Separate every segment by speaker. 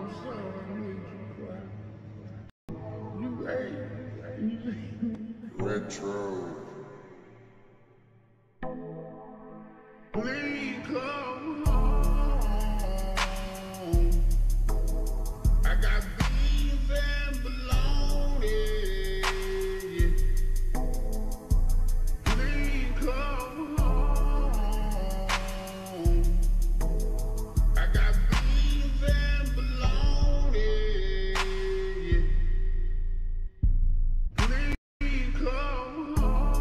Speaker 1: I'm sorry, I made you cry. You
Speaker 2: Retro.
Speaker 1: Please come home. I got beans and bologna. Please come home. I got beans and bologna. Please come home.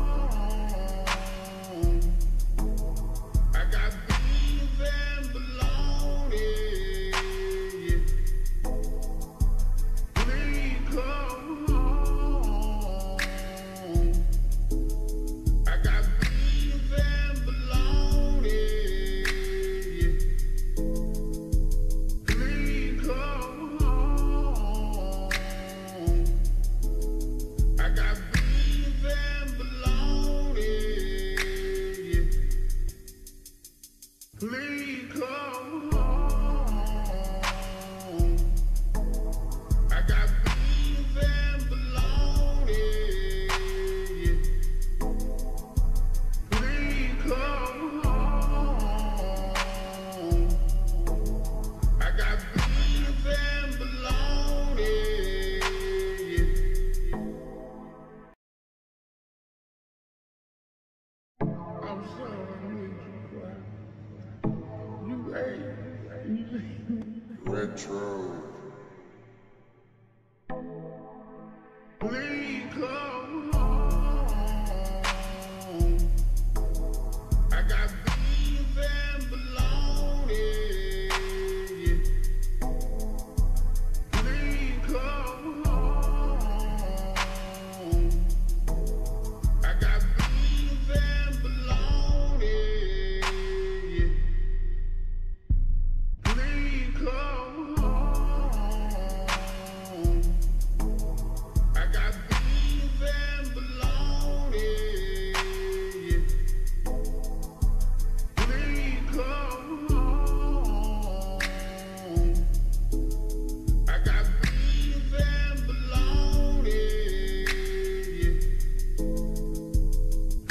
Speaker 1: I got beans and bologna. Please come home. I got beans and bologna. Please come home. I got beans and bologna. Please come home. I got beans and bologna. Please come home. I got beans and bologna. I'm sorry, I made you cry. You
Speaker 2: Retro.
Speaker 1: Please come home. I got beans and bologna. Please come home. I got beans and bologna. Please come home. I got beans and bologna. Please come home. I got beans and bologna.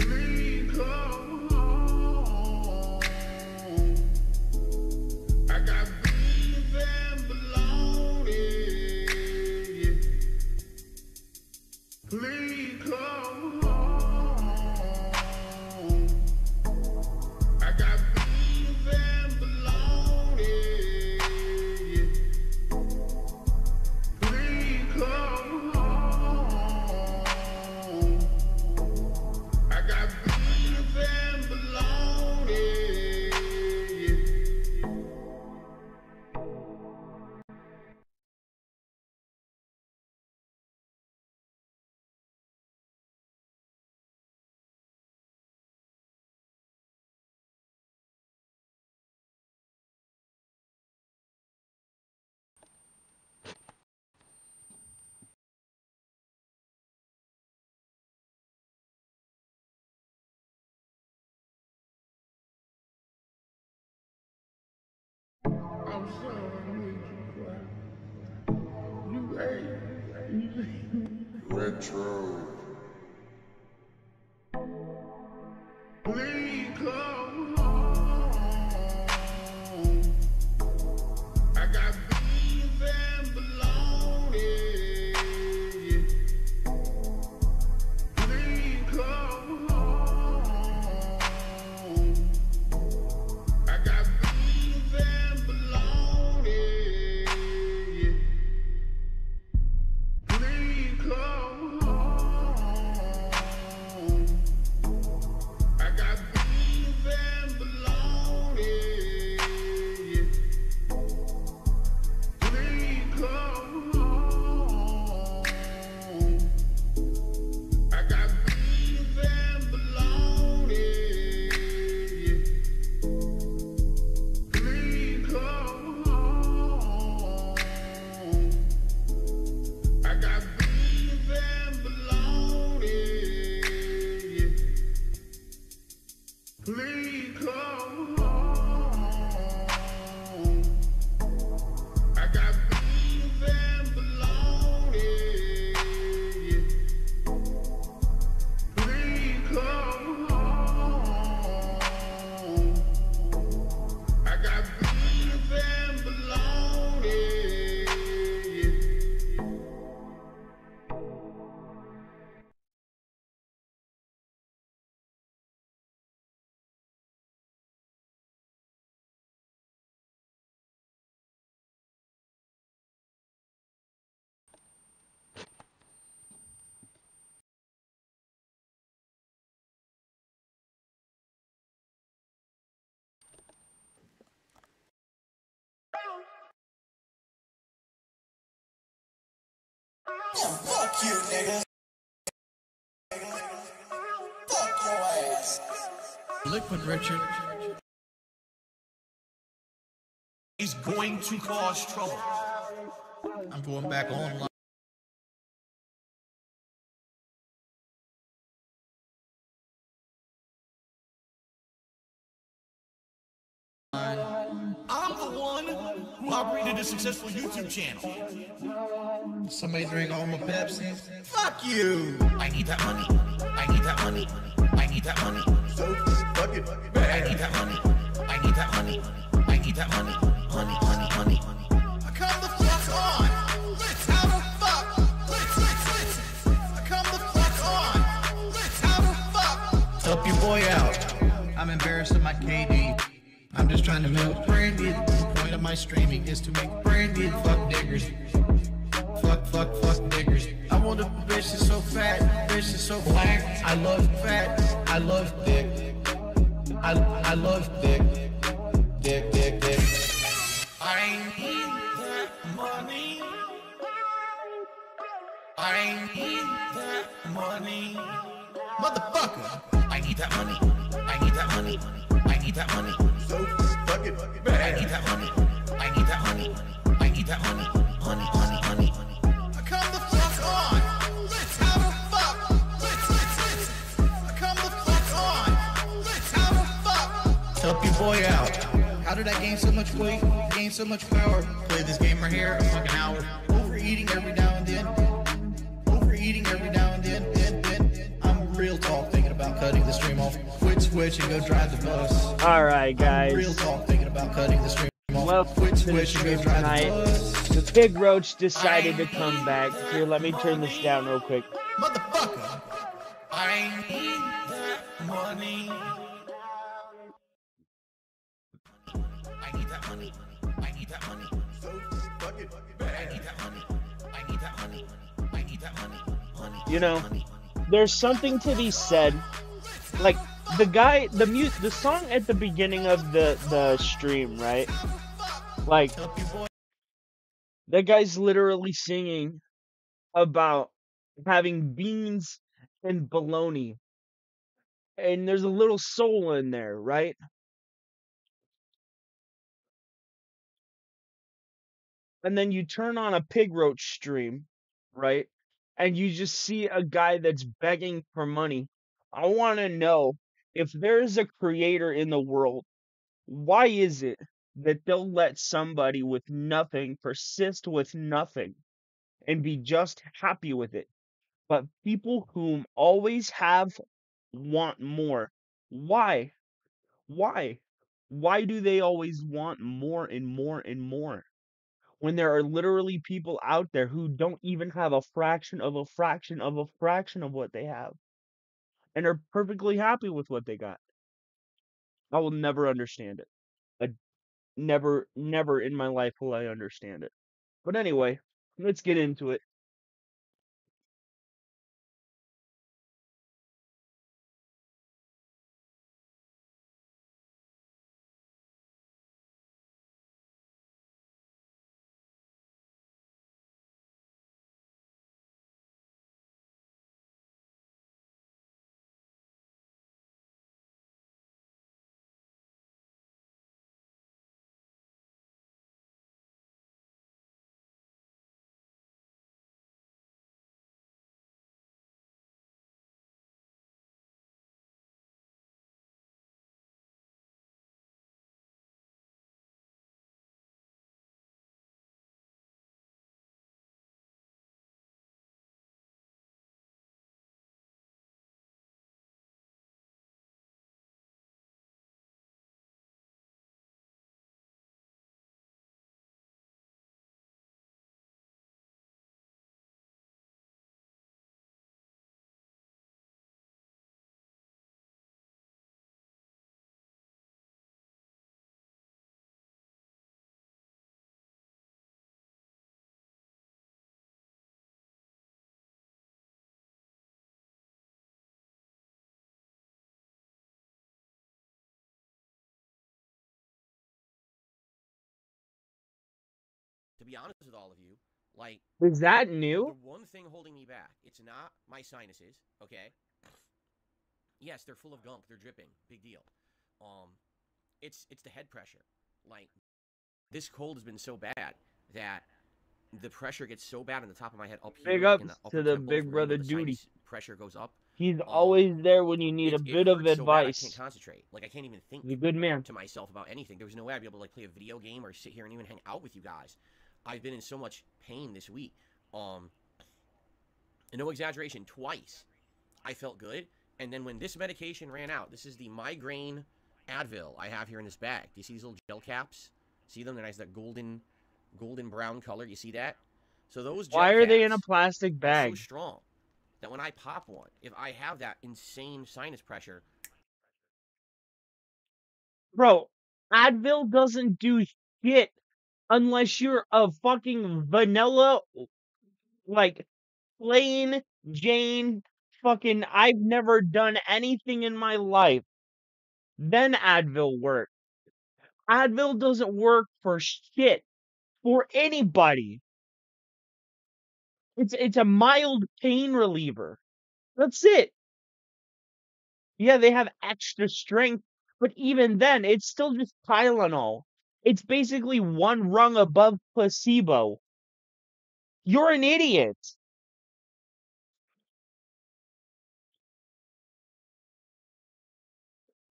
Speaker 1: Please come home. I got beans and bologna. Please come home. I got beans and bologna. Please come home. I got beans and bologna. I'm sorry, I made you cry. You
Speaker 2: Retro.
Speaker 1: Please come home. I got beans and bologna. Please come home. I got beans and bologna. Please come home.
Speaker 3: Fuck you, nigga. Fuck your ass.
Speaker 4: Liquid Richard is going to cause trouble. I'm going back online. I'm the one who operated a successful YouTube channel. Somebody drink all my Pepsi. Fuck you! I need that money. I need that money. I need that money. So fuck it. I need that money. I need that money. I need that money. Honey, honey, honey. Come the fuck on! Let's have a fuck! Let's. Come the fuck on! Let's have a fuck! Help your boy out. I'm embarrassed of my KD. I'm just trying to milk branded. The point of my streaming is to make branded fuck niggers. Fuck niggers. I want a bitch that's so fat, bitch that's so black. I love fat, I love dick. I love dick. Dick. I need that money. I need that money. Motherfucker. I need that money. I need that money. I need that money. So fuck it. I need that money. I need that money. I need that money. Honey, honey, honey. Come the fuck on. Let's have a fuck. Let's. Come the fuck on. Let's have a fuck. Help your boy out. How did I gain so much weight? Gain so much power? Play this game right here a fucking hour. Overeating every now and then. Overeating every now and then. I'm real talk thinking about cutting the stream off. Quit switch and go drive the bus.
Speaker 5: Alright, guys.
Speaker 3: I'm real talk thinking about cutting the stream off.
Speaker 5: Well,
Speaker 3: Quit switch and go drive the bus.
Speaker 5: the Pigroach decided to come back. Here, let me turn this down real quick.
Speaker 3: Motherfucker. I need that money. I need that money. I need that money. So fuck it. I need that money. I need that money. I need that money. Honey.
Speaker 5: You know, there's something to be said. Like, the song at the beginning of the stream, right? Like, that guy's literally singing about having beans and bologna. And there's a little soul in there, right? And then you turn on a Pigroach stream, right? And you just see a guy that's begging for money. I want to know, if there's a creator in the world, why is it that they'll let somebody with nothing persist with nothing and be just happy with it? But people whom always have want more. Why? Why? Why do they always want more and more and more? When there are literally people out there who don't even have a fraction of a fraction of a fraction of what they have and are perfectly happy with what they got. I will never understand it. I never in my life will I understand it. But anyway, let's get into it.
Speaker 6: To be honest with all of you,
Speaker 3: Like,
Speaker 5: Is that
Speaker 3: the
Speaker 5: new?
Speaker 3: one thing holding me back, it's not my sinuses, okay? Yes, they're full of gunk, they're dripping, big deal. Um, it's the head pressure. Like, this cold has been so bad that the pressure gets so bad in the top of my head up
Speaker 5: Big
Speaker 3: here, like in the
Speaker 5: ups
Speaker 3: upper
Speaker 5: to the
Speaker 3: temples,
Speaker 5: big
Speaker 3: where
Speaker 5: brother
Speaker 3: the
Speaker 5: duty.
Speaker 3: sinus pressure goes up.
Speaker 5: He's
Speaker 3: Um,
Speaker 5: always there when you need a
Speaker 3: it
Speaker 5: bit of
Speaker 3: hurts so bad I can't
Speaker 5: advice.
Speaker 3: concentrate. Like, I can't even think
Speaker 5: He's a good man.
Speaker 3: to myself about anything. There was no way I'd be able to like play a video game or sit here and even hang out with you guys. I've been in so much pain this week. And no exaggeration, twice I felt good, and then when this medication ran out, this is the migraine Advil I have here in this bag. Do you see these little gel caps? See them? They're nice, that golden brown color. You see that? So those
Speaker 5: Why
Speaker 3: gel
Speaker 5: are they in a
Speaker 3: caps
Speaker 5: plastic
Speaker 3: are so
Speaker 5: bag?
Speaker 3: strong that when I pop one, if I have that insane sinus pressure,
Speaker 5: Bro, Advil doesn't do shit unless you're a fucking vanilla, like, plain Jane fucking I've never done anything in my life. Then Advil works. Advil doesn't work for shit for anybody. It's a mild pain reliever. That's it. Yeah, they have extra strength, but even then, it's still just Tylenol. It's basically one rung above placebo. You're an idiot.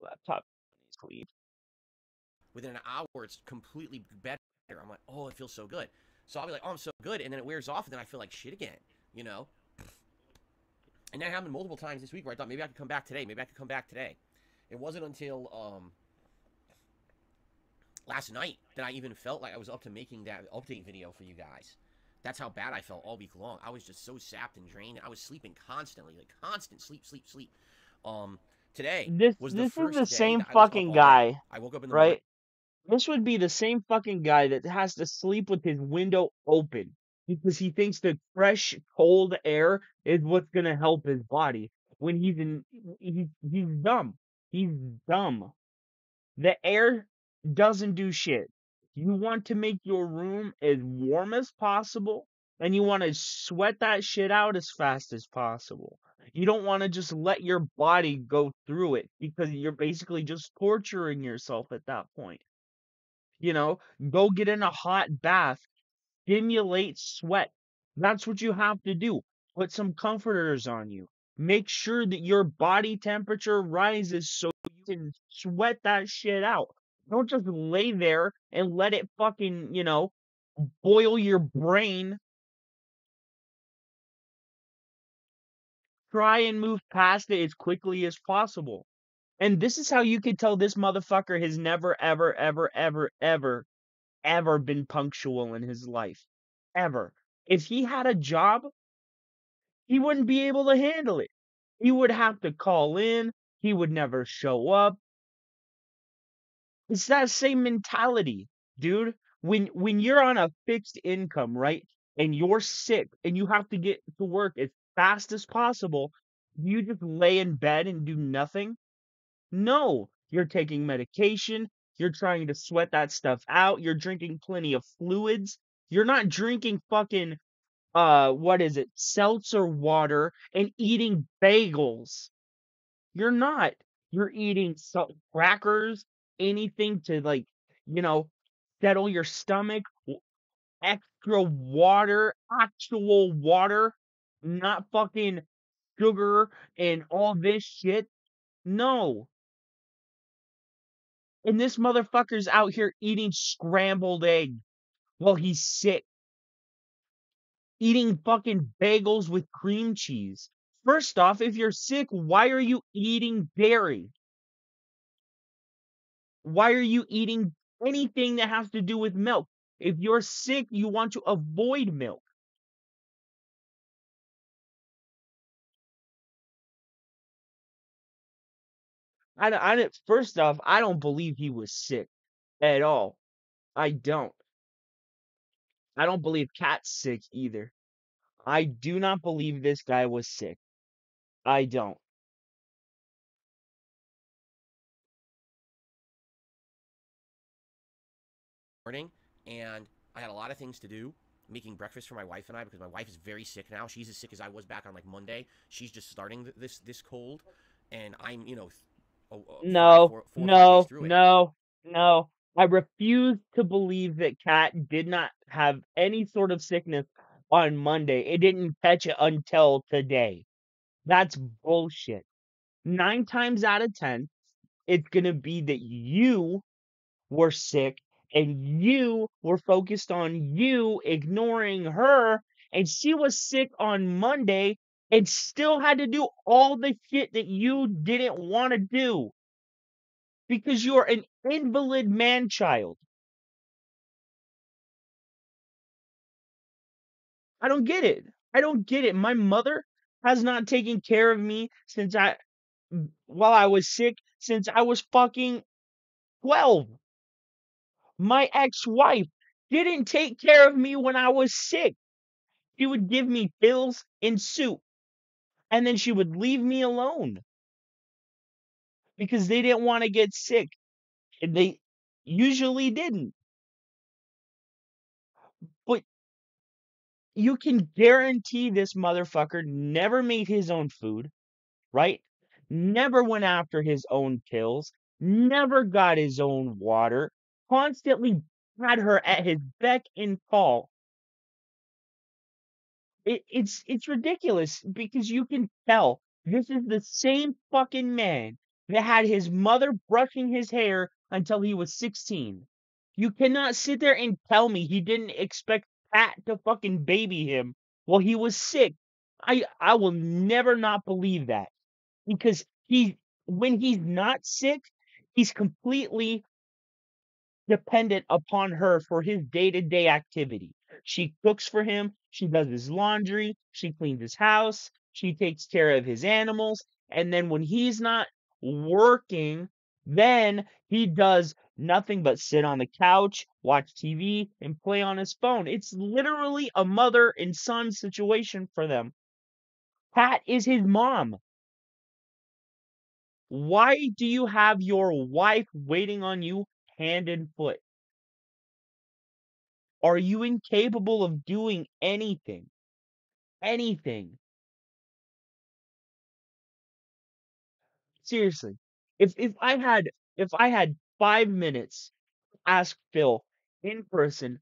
Speaker 5: Laptop sleep.
Speaker 3: within an hour it's completely better. I'm like, oh, it feels so good. So I'll be like, oh, I'm so good, and then it wears off, and then I feel like shit again, you know? And that happened multiple times this week where I thought maybe I could come back today. Maybe I could come back today. It wasn't until last night that I even felt like I was up to making that update video for you guys. That's how bad I felt all week long. I was just so sapped and drained. I was sleeping constantly, like constant sleep, sleep, sleep. Um, Today was the
Speaker 5: This is the
Speaker 3: first day
Speaker 5: same
Speaker 3: that I was up
Speaker 5: fucking
Speaker 3: all day.
Speaker 5: guy,
Speaker 3: I woke up in the morning.
Speaker 5: right? This would be the same fucking guy that has to sleep with his window open because he thinks that fresh, cold air is what's gonna help his body. When he's dumb. He's dumb. The air doesn't do shit. You want to make your room as warm as possible, and you want to sweat that shit out as fast as possible. You don't want to just let your body go through it because you're basically just torturing yourself at that point. You know, go get in a hot bath, stimulate sweat. That's what you have to do. Put some comforters on you. Make sure that your body temperature rises so you can sweat that shit out. Don't just lay there and let it fucking, boil your brain. Try and move past it as quickly as possible. And this is how you can tell this motherfucker has never, ever, ever, ever, ever, ever been punctual in his life. Ever. If he had a job, he wouldn't be able to handle it. He would have to call in. He would never show up. It's that same mentality, dude. When you're on a fixed income, right? And you're sick and you have to get to work as fast as possible, do you just lay in bed and do nothing? No. You're taking medication. You're trying to sweat that stuff out. You're drinking plenty of fluids. You're not drinking fucking what is it? Seltzer water and eating bagels. You're not. You're eating crackers, anything to like, you know, settle your stomach, extra water, actual water, not fucking sugar and all this shit. No. And this motherfucker's out here eating scrambled eggs while he's sick, eating fucking bagels with cream cheese. First off, if you're sick, why are you eating dairy? Why are you eating anything that has to do with milk? If you're sick, you want to avoid milk. First off, I don't believe he was sick at all. I don't. I don't believe Cat's sick either. I do not believe this guy was sick. I don't.
Speaker 3: Morning, and I had a lot of things to do. making breakfast for my wife and I because my wife is very sick now. She's as sick as I was back on like Monday. She's just starting this cold, and I'm
Speaker 5: No,
Speaker 3: 4 or 5 days
Speaker 5: no,
Speaker 3: through it.
Speaker 5: no, no. I refuse to believe that Kat did not have any sort of sickness on Monday. It didn't catch it until today. That's bullshit. 9 times out of 10, it's gonna be that you were sick and you were focused on you ignoring her, and she was sick on Monday and still had to do all the shit that you didn't want to do because you're an invalid man child. I don't get it. I don't get it. My mother has not taken care of me while I was sick since I was fucking 12. My ex-wife didn't take care of me when I was sick. She would give me pills and soup, and then she would leave me alone because they didn't want to get sick. And they usually didn't. But you can guarantee this motherfucker never made his own food, right? Never went after his own pills, never got his own water, constantly had her at his beck and call. It's ridiculous because you can tell this is the same fucking man that had his mother brushing his hair until he was 16. You cannot sit there and tell me he didn't expect Pat to fucking baby him while he was sick. I will never not believe that because when he's not sick, he's completely dependent upon her for his day-to-day activity. She cooks for him, she does his laundry, she cleans his house, she takes care of his animals, and then when he's not working, then he does nothing but sit on the couch, watch TV, and play on his phone. It's literally a mother and son situation for them. Pat is his mom. Why do you have your wife waiting on you hand and foot? Are you incapable of doing anything? Anything? Seriously. If I had 5 minutes to ask Phil in person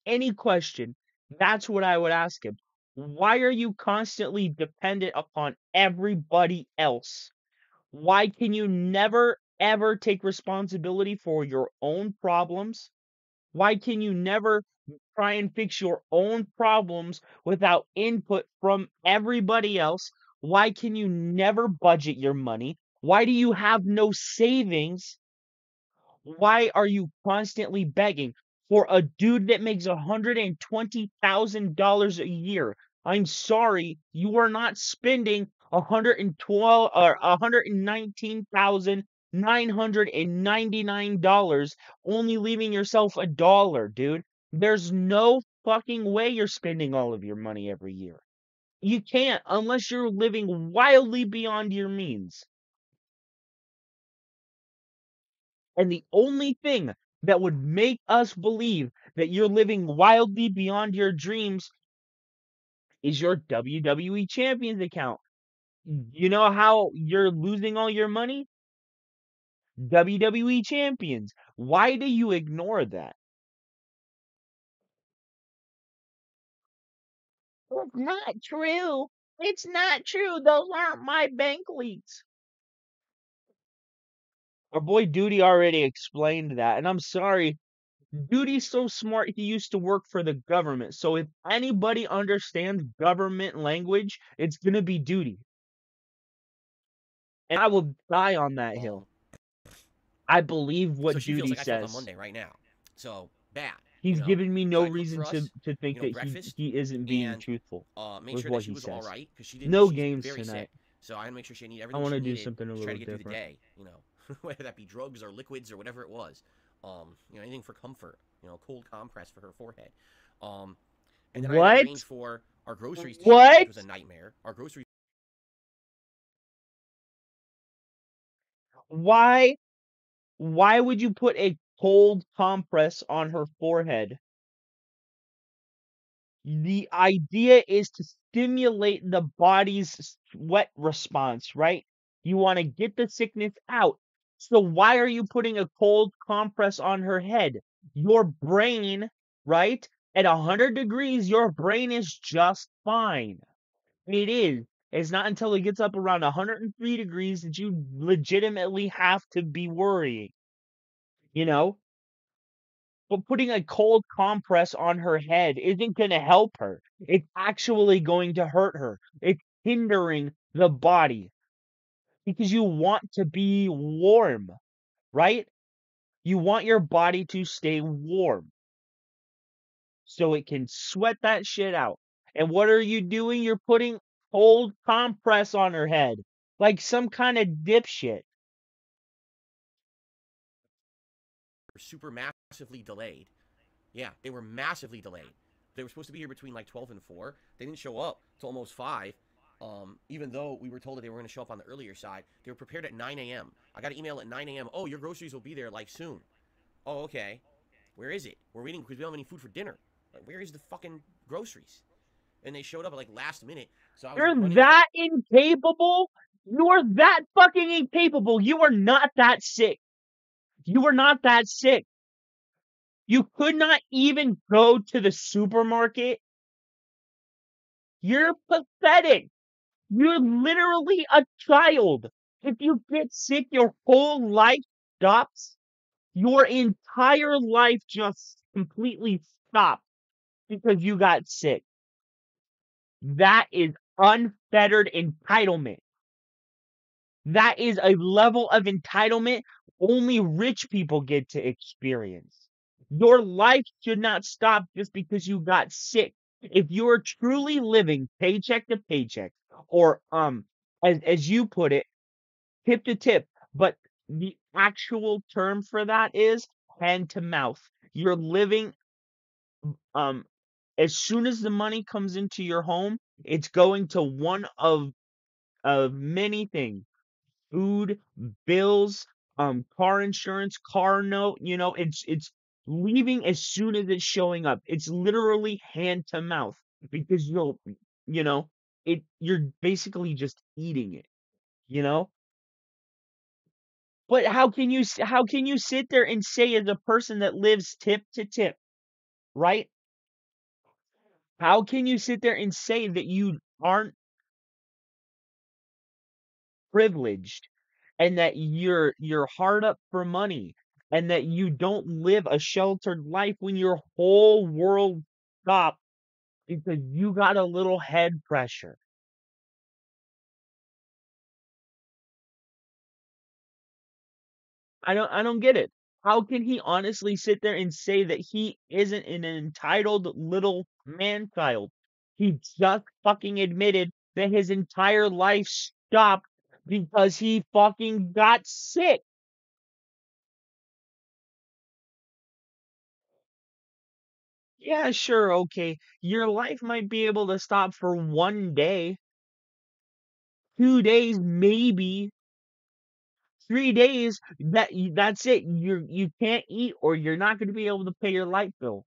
Speaker 5: any question, that's what I would ask him. Why are you constantly dependent upon everybody else? Why can you never ever take responsibility for your own problems? Why can you never try and fix your own problems without input from everybody else? Why can you never budget your money? Why do you have no savings? Why are you constantly begging for a dude that makes $120,000 a year? I'm sorry, you are not spending 112 or $119,999, only leaving yourself a dollar, dude. There's no fucking way you're spending all of your money every year. You can't unless you're living wildly beyond your means. And the only thing that would make us believe that you're living wildly beyond your dreams is your WWE Champions account. You know how you're losing all your money? WWE Champions. Why do you ignore that? It's not true. It's not true. Those aren't my bank leaks. Our boy Duty already explained that. And I'm sorry, Duty's so smart he used to work for the government. So if anybody understands government language, it's gonna be Duty. And I will die on that
Speaker 3: Um,
Speaker 5: hill. I believe
Speaker 3: so
Speaker 5: what
Speaker 3: she feels
Speaker 5: Duty
Speaker 3: like I felt on
Speaker 5: says.
Speaker 3: Monday right now. So bad,
Speaker 5: He's given me
Speaker 3: So
Speaker 5: no
Speaker 3: I cooked
Speaker 5: reason
Speaker 3: for us,
Speaker 5: to think that
Speaker 3: breakfast,
Speaker 5: he isn't being
Speaker 3: and
Speaker 5: truthful
Speaker 3: made
Speaker 5: with
Speaker 3: sure that
Speaker 5: what
Speaker 3: she
Speaker 5: he
Speaker 3: was all
Speaker 5: says.
Speaker 3: right because
Speaker 5: No
Speaker 3: she's
Speaker 5: games
Speaker 3: very sick.
Speaker 5: tonight.
Speaker 3: So I had to make sure she needed
Speaker 5: I
Speaker 3: everything
Speaker 5: want
Speaker 3: she
Speaker 5: to do
Speaker 3: needed
Speaker 5: something a
Speaker 3: to try
Speaker 5: little
Speaker 3: to get through the
Speaker 5: different.
Speaker 3: day. Whether that be drugs or liquids or whatever it was. Anything for comfort. Cold compress for her forehead. Um, and then I had to
Speaker 5: What?
Speaker 3: arrange for our groceries to show up, which
Speaker 5: What?
Speaker 3: was a nightmare. Our groceries.
Speaker 5: Why? Why would you put a cold compress on her forehead? The idea is to stimulate the body's sweat response, right? You want to get the sickness out. So why are you putting a cold compress on her head? Your brain, right? At 100 degrees, your brain is just fine. It is. It's not until it gets up around 103 degrees that you legitimately have to be worrying, you know? But putting a cold compress on her head isn't going to help her. It's actually going to hurt her. It's hindering the body because you want to be warm, right? You want your body to stay warm so it can sweat that shit out. And what are you doing? You're putting cold compress on her head like some kind of dipshit.
Speaker 3: Super massively delayed. Yeah, they were massively delayed. They were supposed to be here between like 12 and 4. They didn't show up till almost 5. Even though we were told that they were going to show up on the earlier side, they were prepared at 9 a.m. I got an email at 9 a.m. Oh, your groceries will be there like soon. Oh, okay. Where is it? We're waiting because we don't have any food for dinner. Like, where is the fucking groceries? And they showed up at like last minute. So I was
Speaker 5: You're
Speaker 3: running
Speaker 5: that incapable? You are that fucking incapable. You are not that sick. You are not that sick. You could not even go to the supermarket. You're pathetic. You're literally a child. If you get sick, your whole life stops. Your entire life just completely stops because you got sick. That is unfettered entitlement. That is a level of entitlement only rich people get to experience. Your life should not stop just because you got sick. If you are truly living paycheck to paycheck, or as you put it, tip to tip, but the actual term for that is hand to mouth. You're living um as soon as the money comes into your home, it's going to one of many things: food, bills, car insurance, car note, it's leaving as soon as it's showing up. It's literally hand to mouth because you know, you're basically just eating it, you know? But how can you sit there and say, as a person that lives tip to tip, right? How can you sit there and say that you aren't privileged, and that you're hard up for money, and that you don't live a sheltered life when your whole world stopped because you got a little head pressure? I don't get it. How can he honestly sit there and say that he isn't an entitled little man child? He just fucking admitted that his entire life stopped because he fucking got sick. Yeah, sure, okay. Your life might be able to stop for 1 day, 2 days, maybe 3 days. That's it. You can't eat, or you're not going to be able to pay your light bill.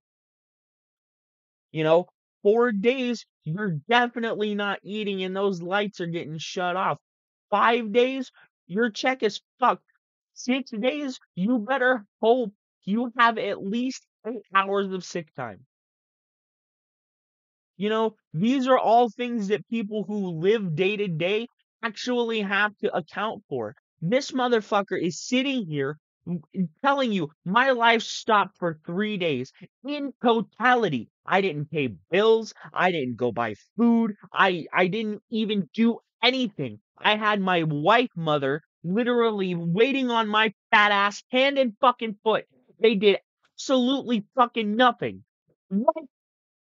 Speaker 5: You know, 4 days, you're definitely not eating, and those lights are getting shut off. 5 days, your check is fucked. 6 days, you better hope you have at least 8 hours of sick time. These are all things that people who live day to day actually have to account for. This motherfucker is sitting here telling you my life stopped for 3 days. In totality, I didn't pay bills. I didn't go buy food. I didn't even do anything. I had my wife mother literally waiting on my fat ass hand and fucking foot. They did absolutely fucking nothing. What?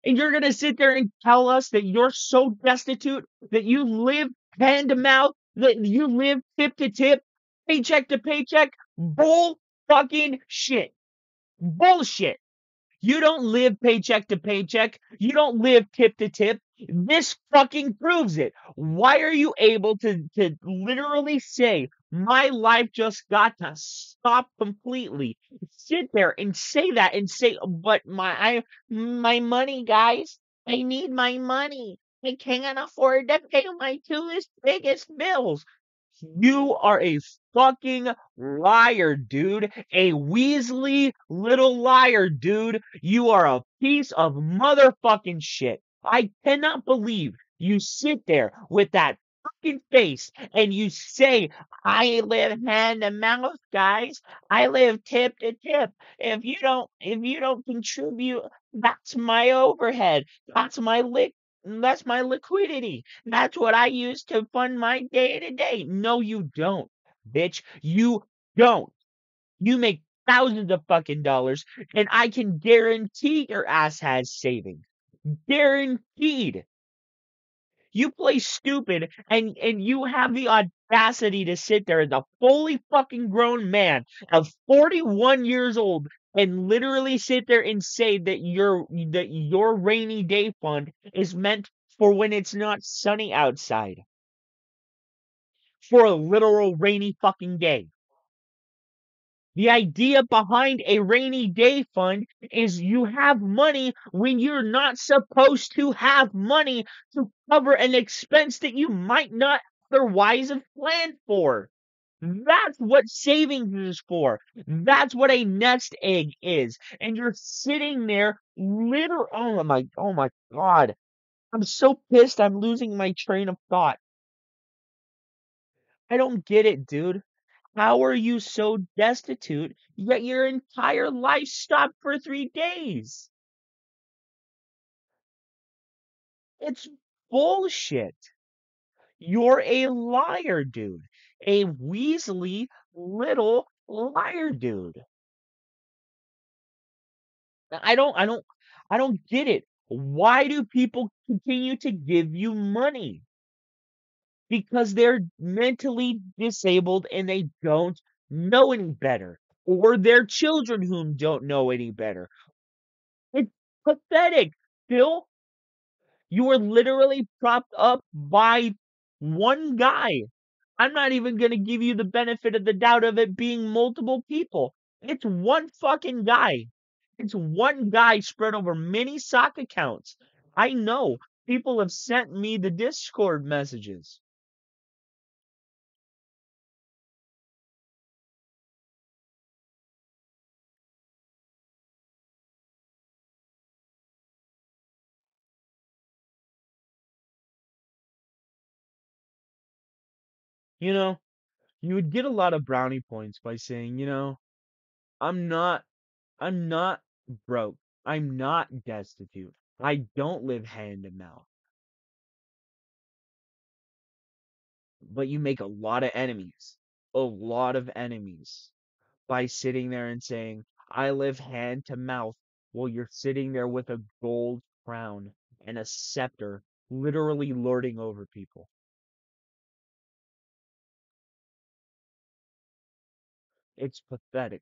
Speaker 5: And you're gonna sit there and tell us that you're so destitute, that you live hand to mouth, that you live tip to tip, paycheck to paycheck? Bull fucking shit. Bullshit. You don't live paycheck to paycheck. You don't live tip to tip. This fucking proves it. Why are you able to literally say my life just got to stop completely? Sit there and say that and say, but my money, guys. I need my money. I can't afford to pay my biggest bills. You are a fucking liar, dude. A Weasley little liar, dude. You are a piece of motherfucking shit. I cannot believe you sit there with that fucking face and you say, I live hand to mouth, guys. I live tip to tip. If you don't contribute, that's my overhead. That's my liquidity. That's what I use to fund my day to day. No, you don't, bitch. You don't. You make thousands of fucking dollars, and I can guarantee your ass has savings. Guaranteed. You play stupid, and you have the audacity to sit there as a fully fucking grown man of 41 years old and literally sit there and say that your rainy day fund is meant for when it's not sunny outside, for a literal rainy fucking day. The idea behind a rainy day fund is you have money when you're not supposed to have money to cover an expense that you might not otherwise have planned for. That's what savings is for. That's what a nest egg is. And you're sitting there oh my god. I'm so pissed I'm losing my train of thought. I don't get it, dude. How are you so destitute, yet your entire life stopped for 3 days? It's bullshit. You're a liar, dude. A Weasley little liar, dude. I don't get it. Why do people continue to give you money? Because they're mentally disabled and they don't know any better. Or their children whom don't know any better. It's pathetic, Phil. You were literally propped up by one guy. I'm not even going to give you the benefit of the doubt of it being multiple people. It's one fucking guy. It's one guy spread over many sock accounts. I know people have sent me the Discord messages. You know, you would get a lot of brownie points by saying, I'm not I'm not broke. I'm not destitute. I don't live hand to mouth. But you make a lot of enemies. A lot of enemies by sitting there and saying, I live hand to mouth while you're sitting there with a gold crown and a scepter, literally lording over people. It's pathetic.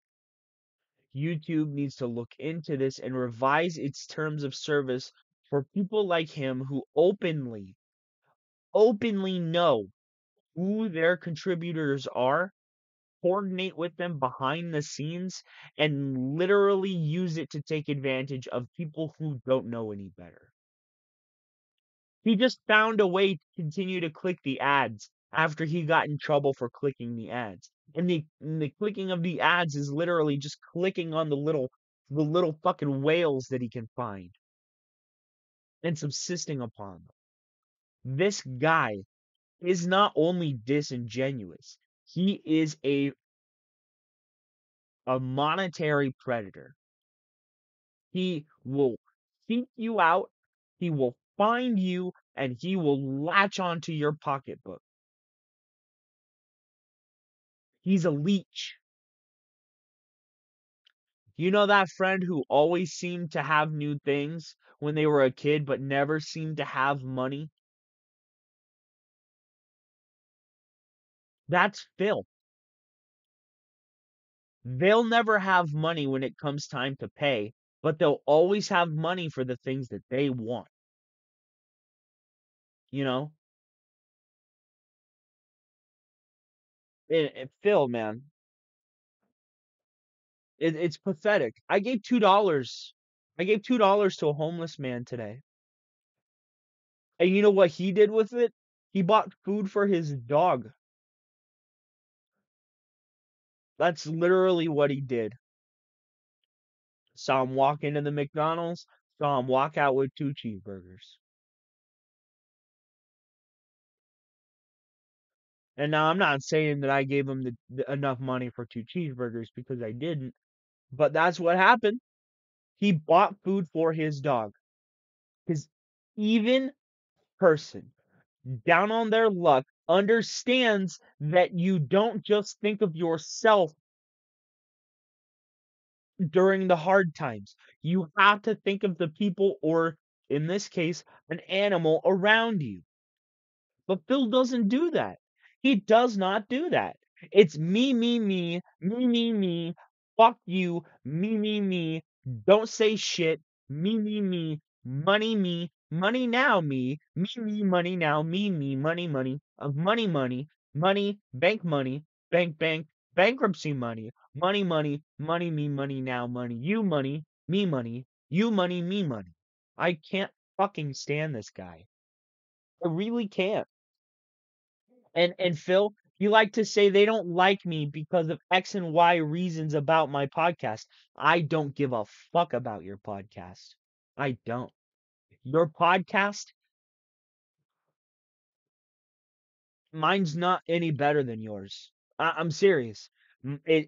Speaker 5: YouTube needs to look into this and revise its terms of service for people like him who openly know who their contributors are, coordinate with them behind the scenes, and literally use it to take advantage of people who don't know any better. He just found a way to continue to click the ads after he got in trouble for clicking the ads. And the clicking of the ads is literally just clicking on the little fucking whales that he can find and subsisting upon them. This guy is not only disingenuous, he is a monetary predator. He will seek you out, he will find you, and he will latch onto your pocketbook. He's a leech. You know that friend who always seemed to have new things when they were a kid but never seemed to have money? That's Phil. They'll never have money when it comes time to pay, but they'll always have money for the things that they want. You know? Phil, man, it's pathetic. I gave $2. I gave $2 to a homeless man today. And you know what he did with it? He bought food for his dog. That's literally what he did. Saw him walk into the McDonald's, saw him walk out with 2 cheeseburgers. And now I'm not saying that I gave him enough money for 2 cheeseburgers because I didn't, but that's what happened. He bought food for his dog. Because even person down on their luck understands that you don't just think of yourself during the hard times. You have to think of the people, or in this case, an animal around you. But Phil doesn't do that. He does not do that. It's me, me, me, me, me, me, fuck you, me, don't say shit, me, money now, me, money now, me, money, of money, bank, bankruptcy money, me, money now, money, you money, me money. I can't fucking stand this guy. I really can't. And Phil, you like to say they don't like me because of X and Y reasons about my podcast. I don't give a fuck about your podcast. I don't. Your podcast, mine's not any better than yours. I'm serious.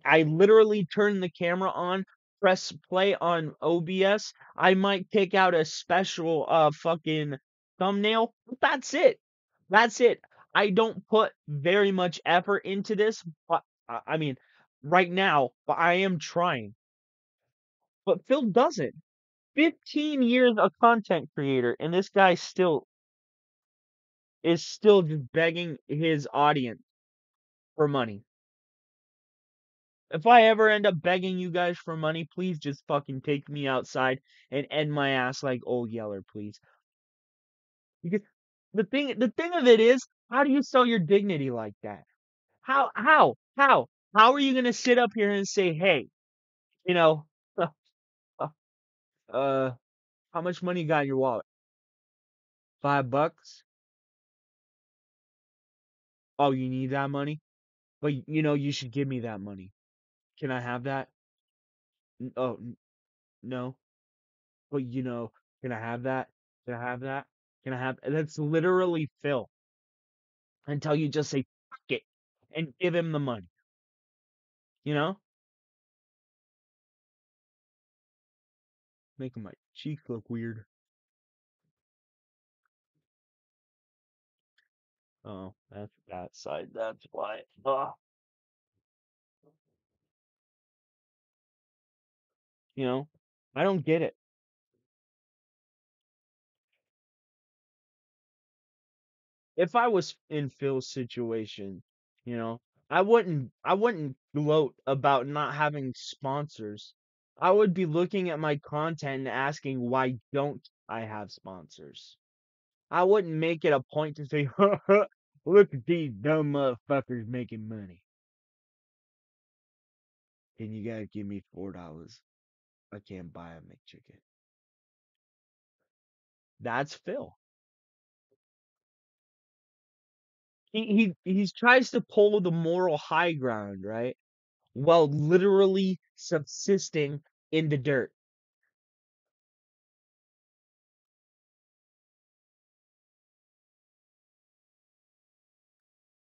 Speaker 5: I literally turn the camera on, press play on OBS. I might pick out a special fucking thumbnail. But that's it. That's it. I don't put very much effort into this, but I mean, right now, but I am trying. But Phil doesn't. 15 years a content creator, and this guy still just begging his audience for money. If I ever end up begging you guys for money, please just fucking take me outside and end my ass like Old Yeller, please. Because the thing of it is, how do you sell your dignity like that? How are you gonna sit up here and say, hey, you know, uh, how much money you got in your wallet? $5? Oh, you need that money? But you should give me that money. Can I have that? Oh, no. But can I have that? Can I have that? Can I have? That's literally Phil. Until you just say fuck it and give him the money. You know, making my cheeks look weird. Oh, that's that side. That's why. Ugh. You know, I don't get it. If I was in Phil's situation, you know, I wouldn't gloat about not having sponsors. I would be looking at my content and asking why don't I have sponsors? I wouldn't make it a point to say, look at these dumb motherfuckers making money. And you gotta give me $4. I can't buy a McChicken. That's Phil. He tries to pull the moral high ground, right? While literally subsisting in the dirt.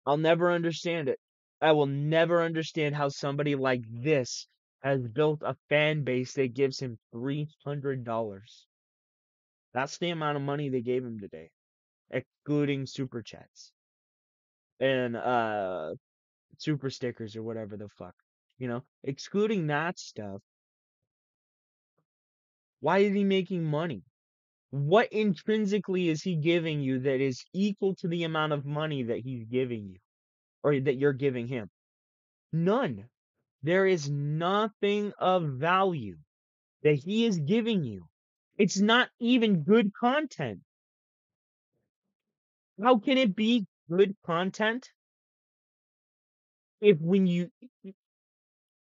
Speaker 5: I'll never understand it. I will never understand how somebody like this has built a fan base that gives him $300. That's the amount of money they gave him today, excluding super chats and super stickers or whatever the fuck. Excluding that stuff, why is he making money? What intrinsically is he giving you that is equal to the amount of money that he's giving you or that you're giving him? None. There is nothing of value that he is giving you. It's not even good content. How can it be good content if when you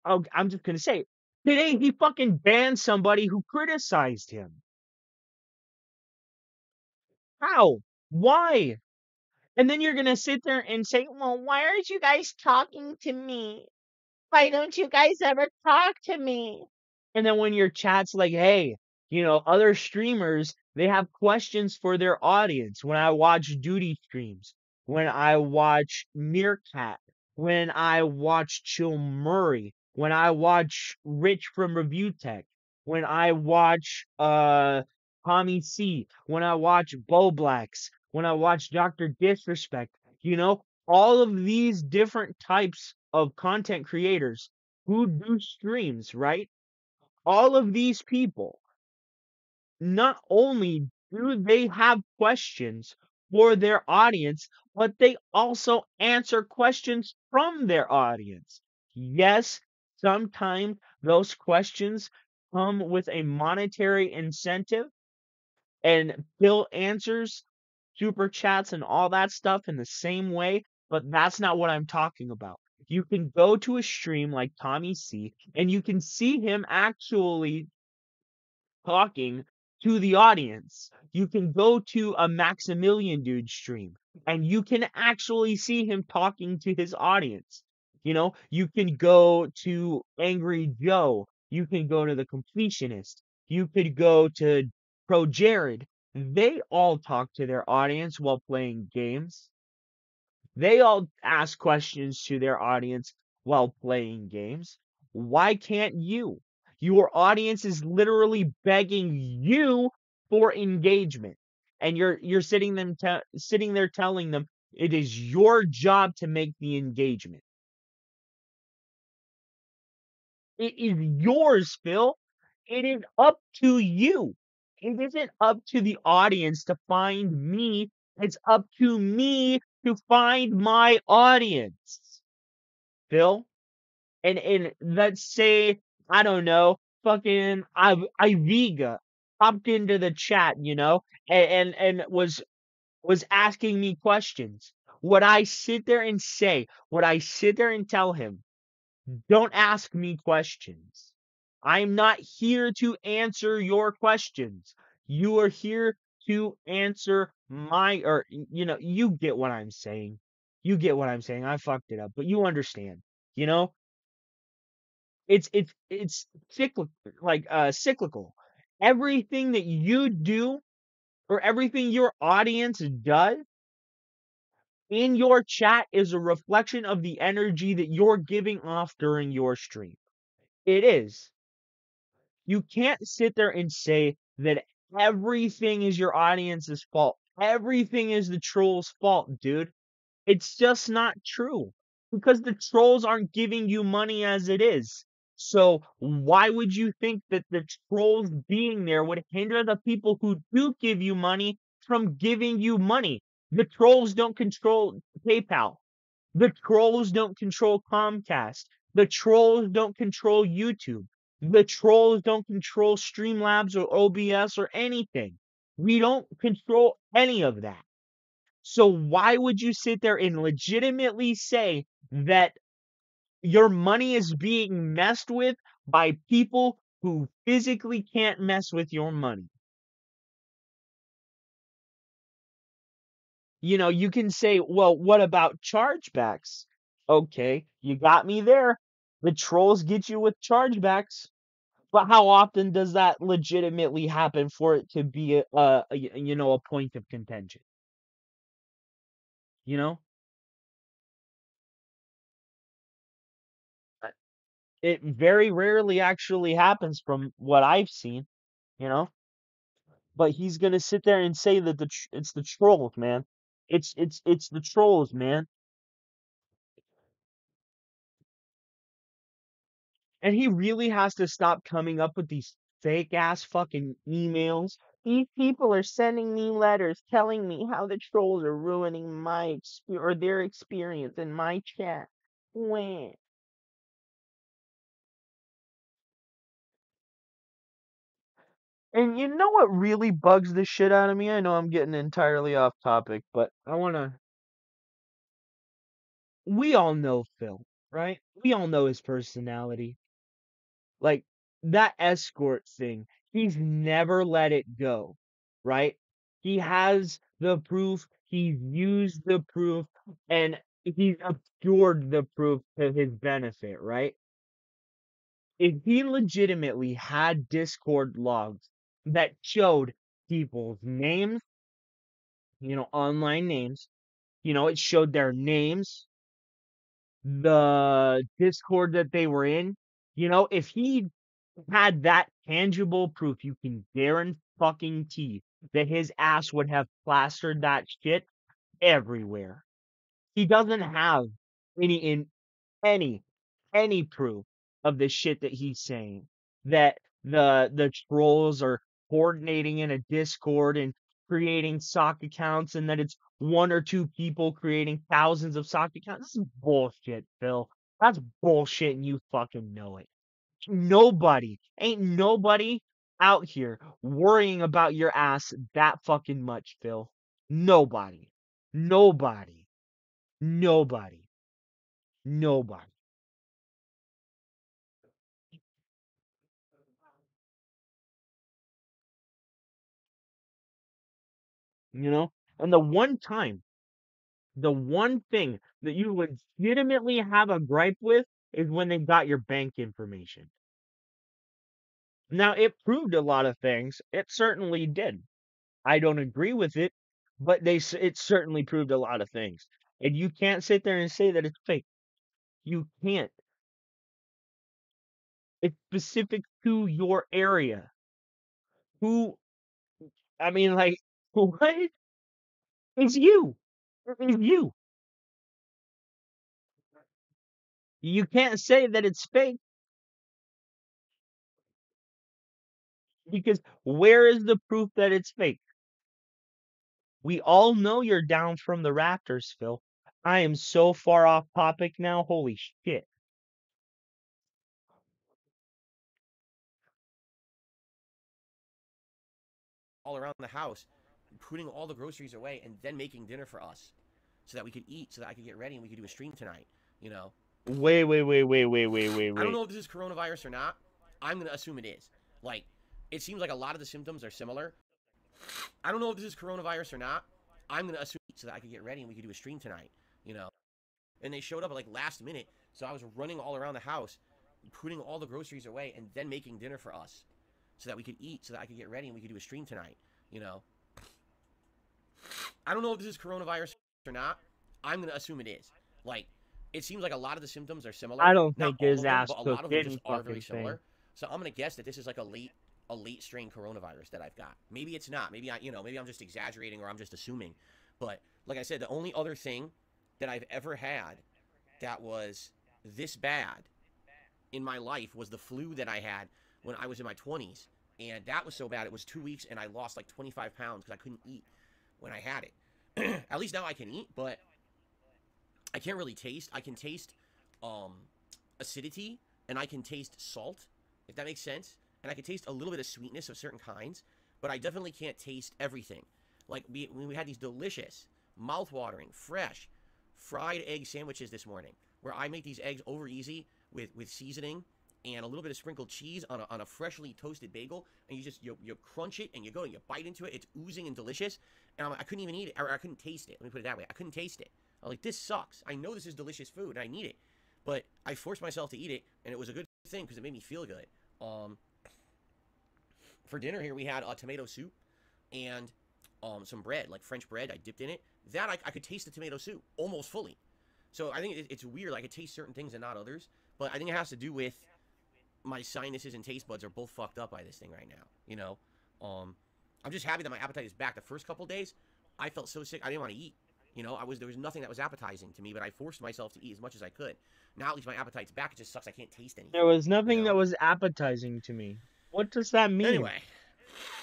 Speaker 5: I'm just gonna say today he fucking banned somebody who criticized him. How? Why? And then you're gonna sit there and say, well, why aren't you guys talking to me? Why don't you guys ever talk to me? And then when your chat's like, hey, other streamers, they have questions for their audience. When I watch Duty streams, when I watch Meerkat, when I watch Chill Murray, when I watch Rich from Review Tech, when I watch Tommy C, when I watch Bo Blacks, when I watch Dr. Disrespect, all of these different types of content creators who do streams, right? All of these people, not only do they have questions for their audience, but they also answer questions from their audience. Yes, sometimes those questions come with a monetary incentive, and Bill answers super chats and all that stuff in the same way, but that's not what I'm talking about. You can go to a stream like Tommy C and you can see him actually talking to the audience. You can go to a Maximilian Dude stream and you can actually see him talking to his audience. You can go to Angry Joe. You can go to the Completionist. You could go to Pro Jared. They all talk to their audience while playing games. They all ask questions to their audience while playing games. Why can't you? Your audience is literally begging you for engagement. And you're sitting there telling them it is your job to make the engagement. It is yours, Phil. It is up to you. It isn't up to the audience to find me. It's up to me to find my audience, Phil. And let's say, I don't know, fucking Iviga popped into the chat, and was asking me questions. Would I sit there and say, would I sit there and tell him, don't ask me questions. I'm not here to answer your questions. You are here to answer or, you get what I'm saying. You get what I'm saying. I fucked it up, but you understand, you know? It's cyclical, cyclical. Everything that you do or everything your audience does in your chat is a reflection of the energy that you're giving off during your stream. It is. You can't sit there and say that everything is your audience's fault. Everything is the troll's fault, dude. It's just not true because the trolls aren't giving you money as it is. So why would you think that the trolls being there would hinder the people who do give you money from giving you money? The trolls don't control PayPal. The trolls don't control Comcast. The trolls don't control YouTube. The trolls don't control Streamlabs or OBS or anything. We don't control any of that. So why would you sit there and legitimately say that your money is being messed with by people who physically can't mess with your money? You can say, well, what about chargebacks? Okay, you got me there. The trolls get you with chargebacks. But how often does that legitimately happen for it to be a point of contention? You know? Uh, It very rarely actually happens from what I've seen, you know? But he's gonna sit there and say that it's the trolls, man. It's the trolls, man. And he really has to stop coming up with these fake ass fucking emails. These people are sending me letters telling me how the trolls are ruining or their experience in my chat. When? And you know what really bugs the shit out of me? I know I'm getting entirely off topic, but we all know Phil, right? We all know his personality. Like that escort thing, he's never let it go, right? He has the proof. He's used the proof, and he's obscured the proof to his benefit, right? If he legitimately had Discord logs that showed people's names, online names, it showed their names, the Discord that they were in, if he had that tangible proof, you can guarantee that his ass would have plastered that shit everywhere. He doesn't have any in any any proof of the shit that he's saying. That the trolls are coordinating in a Discord and creating sock accounts, and that it's one or two people creating thousands of sock accounts. This is bullshit, Phil. That's bullshit, and you fucking know it. Ain't nobody out here worrying about your ass that fucking much, Phil. Nobody. Nobody. Nobody. Nobody. You know? And the one thing that you legitimately have a gripe with is when they got your bank information. Now, it proved a lot of things. It certainly did. I don't agree with it, but it certainly proved a lot of things. And you can't sit there and say that it's fake. You can't. It's specific to your area. Who, I mean, like, what? It's you. It's you. You can't say that it's fake because where is the proof that it's fake? We all know you're down from the Raptors, Phil. I am so far off topic now. Holy shit.
Speaker 3: all around the house, putting all the groceries away, and then making dinner for us so that we could eat, so that I could get ready and we could do a stream tonight. You know,
Speaker 5: Wait, wait, wait, wait, wait, wait, wait,
Speaker 3: I don't
Speaker 5: wait.
Speaker 3: know if this is coronavirus or not. I'm gonna assume it is. Like, it seems like a lot of the symptoms are similar. I don't know if this is coronavirus or not. I'm gonna assume so that I could get ready and we could do a stream tonight. You know, and they showed up like last minute, so I was running all around the house, putting all the groceries away, and then making dinner for us so that we could eat, so that I could get ready and we could do a stream tonight. You know, I don't know if this is coronavirus or not. I'm gonna assume it is. Like, it seems like a lot of the symptoms are
Speaker 5: I
Speaker 3: similar.
Speaker 5: don't
Speaker 3: Not
Speaker 5: think
Speaker 3: all
Speaker 5: his
Speaker 3: of them,
Speaker 5: ass
Speaker 3: but a lot
Speaker 5: cooked
Speaker 3: of them just
Speaker 5: any
Speaker 3: are very
Speaker 5: fucking thing.
Speaker 3: similar. So I'm gonna guess that this is like a late strain coronavirus that I've got. Maybe it's not. Maybe maybe I'm just exaggerating or I'm just assuming. But like I said, the only other thing that I've ever had that was this bad in my life was the flu that I had when I was in my 20s. And that was so bad. It was 2 weeks and I lost like 25 pounds because I couldn't eat when I had it. At least now I can eat, but I can't really taste. I can taste um, acidity and I can taste salt, if that makes sense. And I can taste a little bit of sweetness of certain kinds, but I definitely can't taste everything. Like we had these delicious, mouth-watering, fresh, fried egg sandwiches this morning, where I make these eggs over easy with seasoning and a little bit of sprinkled cheese on a freshly toasted bagel, and you crunch it and you go and you bite into it. It's oozing and delicious, and I couldn't even eat it, or I couldn't taste it. Let me put it that way. I couldn't taste it. I was like, this sucks. I know this is delicious food and I need it, but I forced myself to eat it, and it was a good thing because it made me feel good. For dinner here we had a tomato soup and some bread, like French bread. I dipped in it. That I could taste the tomato soup almost fully. So I think it's weird. I could taste certain things and not others, but I think it has to do with my sinuses and taste buds are both fucked up by this thing right now. I'm just happy that my appetite is back. The first couple days, I felt so sick I didn't want to eat. There was nothing that was appetizing to me, but I forced myself to eat as much as I could. Now at least my appetite's back. It just sucks I can't taste anything.
Speaker 5: There was
Speaker 3: You
Speaker 5: nothing that
Speaker 3: know.
Speaker 5: was appetizing to me. What does that mean?
Speaker 3: Anyway,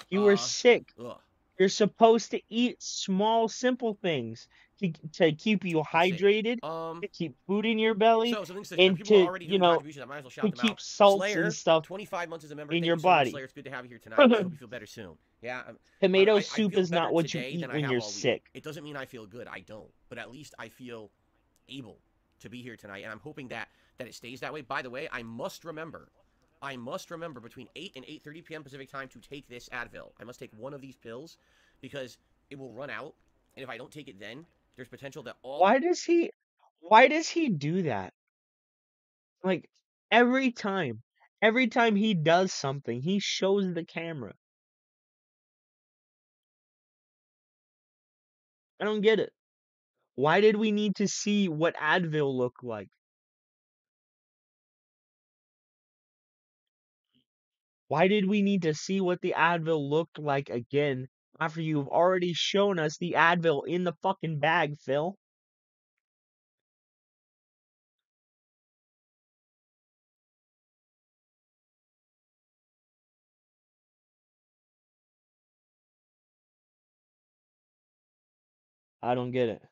Speaker 5: You were sick.
Speaker 3: ugh,
Speaker 5: You're supposed to eat small, simple things to keep you
Speaker 3: let's see.
Speaker 5: hydrated, to keep food in your belly,
Speaker 3: So something says
Speaker 5: and
Speaker 3: people are
Speaker 5: to,
Speaker 3: already doing contributions. I might as well shout
Speaker 5: to
Speaker 3: them out.
Speaker 5: keep salts and
Speaker 3: Slayer,
Speaker 5: stuff
Speaker 3: 25 months as a member.
Speaker 5: in
Speaker 3: Thank
Speaker 5: your
Speaker 3: you so much,
Speaker 5: body.
Speaker 3: Slayer. It's good to have you here tonight. I hope you feel better soon. Yeah,
Speaker 5: Tomato
Speaker 3: I
Speaker 5: soup
Speaker 3: feel
Speaker 5: is
Speaker 3: better
Speaker 5: not what you
Speaker 3: today
Speaker 5: eat
Speaker 3: than I
Speaker 5: when
Speaker 3: have
Speaker 5: you're
Speaker 3: all week.
Speaker 5: sick.
Speaker 3: It doesn't mean I feel good. I don't. But at least I feel able to be here tonight, and I'm hoping that it stays that way. By the way, I must remember between 8 and 8:30 p.m. Pacific time to take this Advil. I must take one of these pills because it will run out, and if I don't take it then, there's potential that all
Speaker 5: Why does he do that? Like every time. Every time he does something, he shows the camera. I don't get it. Why did we need to see what Advil looked like? Why did we need to see what the Advil looked like again after you've already shown us the Advil in the fucking bag, Phil? I don't get it.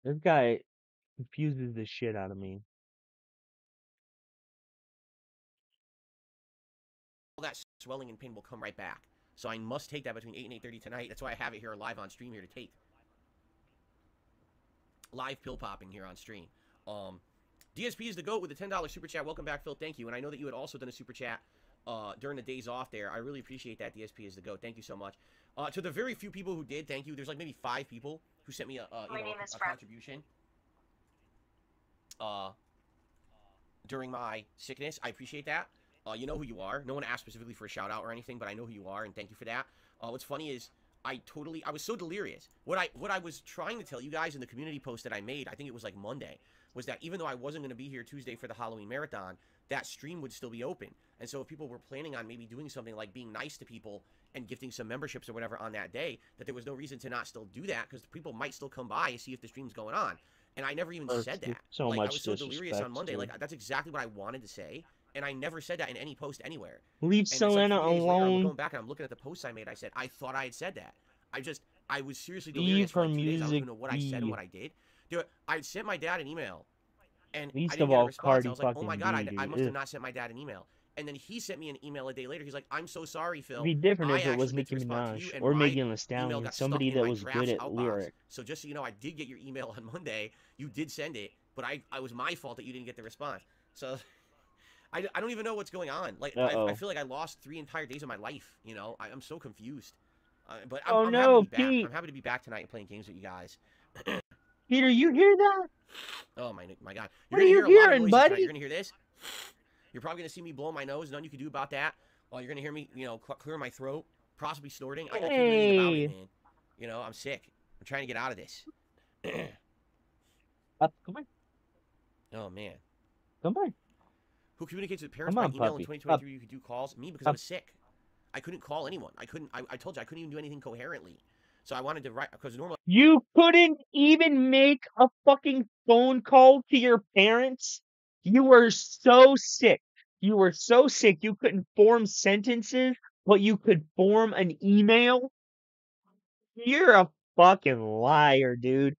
Speaker 5: This guy confuses the shit out of me.
Speaker 3: that swelling and pain will come right back. So I must take that between 8 and 8:30 tonight. That's why I have it here live on stream here to take. Live pill popping here on stream. DSP is the GOAT with the $10 super chat. Welcome back, Phil. Thank you. And I know that you had also done a super chat during the days off there. I really appreciate that. DSP is the GOAT. Thank you so much. To the very few people who did, thank you. There's like maybe 5 people who sent me a contribution during my sickness. I appreciate that. You know who you are. No one asked specifically for a shout out or anything, but I know who you are, and thank you for that. What's funny is I was so delirious. What I was trying to tell you guys in the community post that I made, I think it was like Monday, was that even though I wasn't going to be here Tuesday for the Halloween marathon, that stream would still be open. And so if people were planning on maybe doing something like being nice to people and gifting some memberships or whatever on that day, that there was no reason to not still do that, because people might still come by and see if the stream's going on. And I never even said that.
Speaker 5: So
Speaker 3: like,
Speaker 5: much
Speaker 3: I was so delirious on Monday.
Speaker 5: dude.
Speaker 3: Like, that's exactly what I wanted to say. And I never said that in any post anywhere.
Speaker 5: Leave
Speaker 3: And it's
Speaker 5: Selena
Speaker 3: like 3 days later, I'm
Speaker 5: alone.
Speaker 3: going back and I'm looking at the posts I made. I said, I thought I had said that. I was seriously
Speaker 5: Leave
Speaker 3: delirious for
Speaker 5: her
Speaker 3: like 2 days. I don't
Speaker 5: music
Speaker 3: even know what I said and
Speaker 5: be.
Speaker 3: what I did. Dude, I sent my dad an email, and I
Speaker 5: Least
Speaker 3: didn't
Speaker 5: of
Speaker 3: get a
Speaker 5: all,
Speaker 3: response.
Speaker 5: Cardi
Speaker 3: I was like, oh my
Speaker 5: fucking
Speaker 3: God,
Speaker 5: B,
Speaker 3: I
Speaker 5: dude.
Speaker 3: must have
Speaker 5: Ugh.
Speaker 3: not sent my dad an email. And then he sent me an email a day later. He's like, I'm so sorry, Phil.
Speaker 5: It'd be different
Speaker 3: I
Speaker 5: if it was
Speaker 3: actually meant to
Speaker 5: Nicki
Speaker 3: respond to you,
Speaker 5: Minaj
Speaker 3: and
Speaker 5: or
Speaker 3: my
Speaker 5: Megan Thee
Speaker 3: email
Speaker 5: Stallion,
Speaker 3: got stuck
Speaker 5: somebody
Speaker 3: in
Speaker 5: that
Speaker 3: my
Speaker 5: was
Speaker 3: drafts
Speaker 5: good at
Speaker 3: outbox.
Speaker 5: lyric.
Speaker 3: So just so you know, I did get your email on Monday. You did send it, but I was my fault that you didn't get the response. So I don't even know what's going on. Like, I feel like I lost 3 entire days of my life, you know? I'm so confused. But
Speaker 5: Oh
Speaker 3: I'm happy to
Speaker 5: no,
Speaker 3: be back.
Speaker 5: Pete!
Speaker 3: I'm happy to be back tonight and playing games with you guys.
Speaker 5: Peter, you hear that?
Speaker 3: Oh, my God.
Speaker 5: What
Speaker 3: You're
Speaker 5: are
Speaker 3: going to
Speaker 5: you
Speaker 3: hear a lot of
Speaker 5: hearing,
Speaker 3: noises tonight.
Speaker 5: buddy?
Speaker 3: You're going to hear this. You're probably going to see me blow my nose. Nothing you can do about that. You're going to hear me, you know, clear my throat, possibly snorting. I can't do anything about it, man. You know, I'm sick. I'm trying to get out of this.
Speaker 5: Come on.
Speaker 3: Oh, man.
Speaker 5: Come on.
Speaker 3: Who communicates with parents
Speaker 5: Come
Speaker 3: by
Speaker 5: on,
Speaker 3: email
Speaker 5: puppy.
Speaker 3: in 2023? You could do calls. Me, because I was sick. I couldn't call anyone. I told you, I couldn't even do anything coherently. So I wanted to write, because normally...
Speaker 5: You couldn't even make a fucking phone call to your parents? You were so sick. You were so sick you couldn't form sentences, but you could form an email? You're a fucking liar, dude.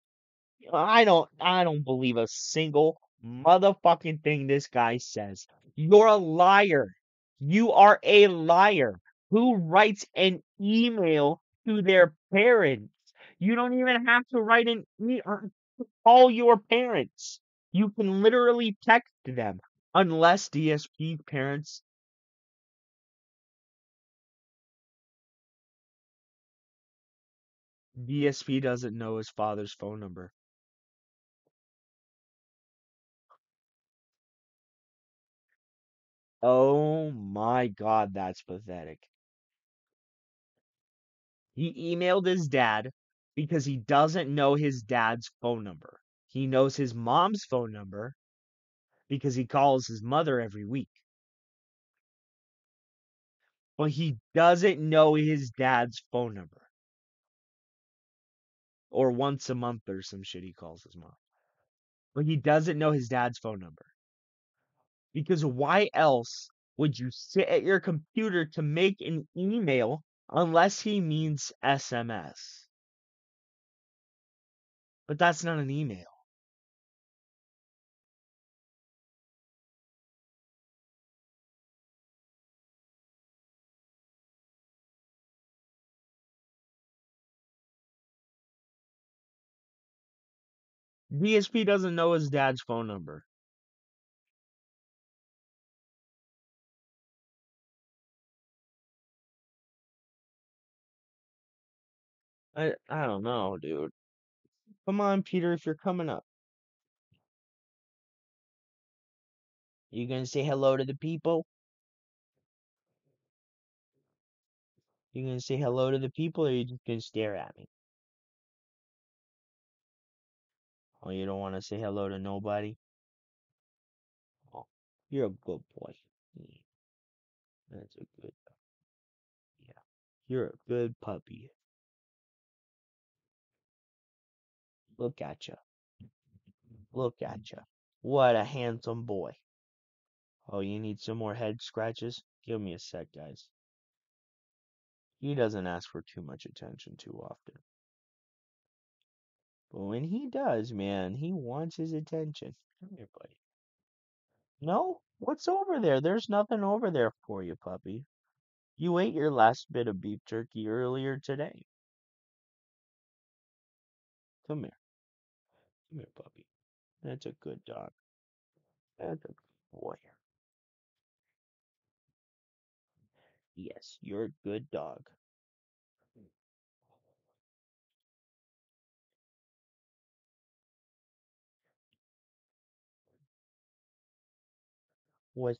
Speaker 5: I don't believe a single motherfucking thing this guy says. You're a liar. You are a liar. Who writes an email to their parents? You don't even have to write an email. Call your parents. You can literally text them. Unless DSP parents. DSP doesn't know his father's phone number. Oh my god, that's pathetic. He emailed his dad because he doesn't know his dad's phone number. He knows his mom's phone number because he calls his mother every week. But he doesn't know his dad's phone number. Or once a month or some shit he calls his mom. But he doesn't know his dad's phone number. Because why else would you sit at your computer to make an email unless he means SMS? But that's not an email. DSP doesn't know his dad's phone number. I don't know, dude. Come on, Peter, if you're coming up. You gonna say hello to the people? You gonna say hello to the people, or you just gonna stare at me? Oh, you don't want to say hello to nobody? Oh, you're a good boy. Yeah, that's a good. Yeah, you're a good puppy. Look at you. Look at you. What a handsome boy. Oh, you need some more head scratches? Give me a sec, guys. He doesn't ask for too much attention too often. But when he does, man, he wants his attention. Come here, buddy. No? What's over there? There's nothing over there for you, puppy. You ate your last bit of beef jerky earlier today. Come here. Come here, puppy. That's a good dog. That's a good boy. Yes, you're a good dog. What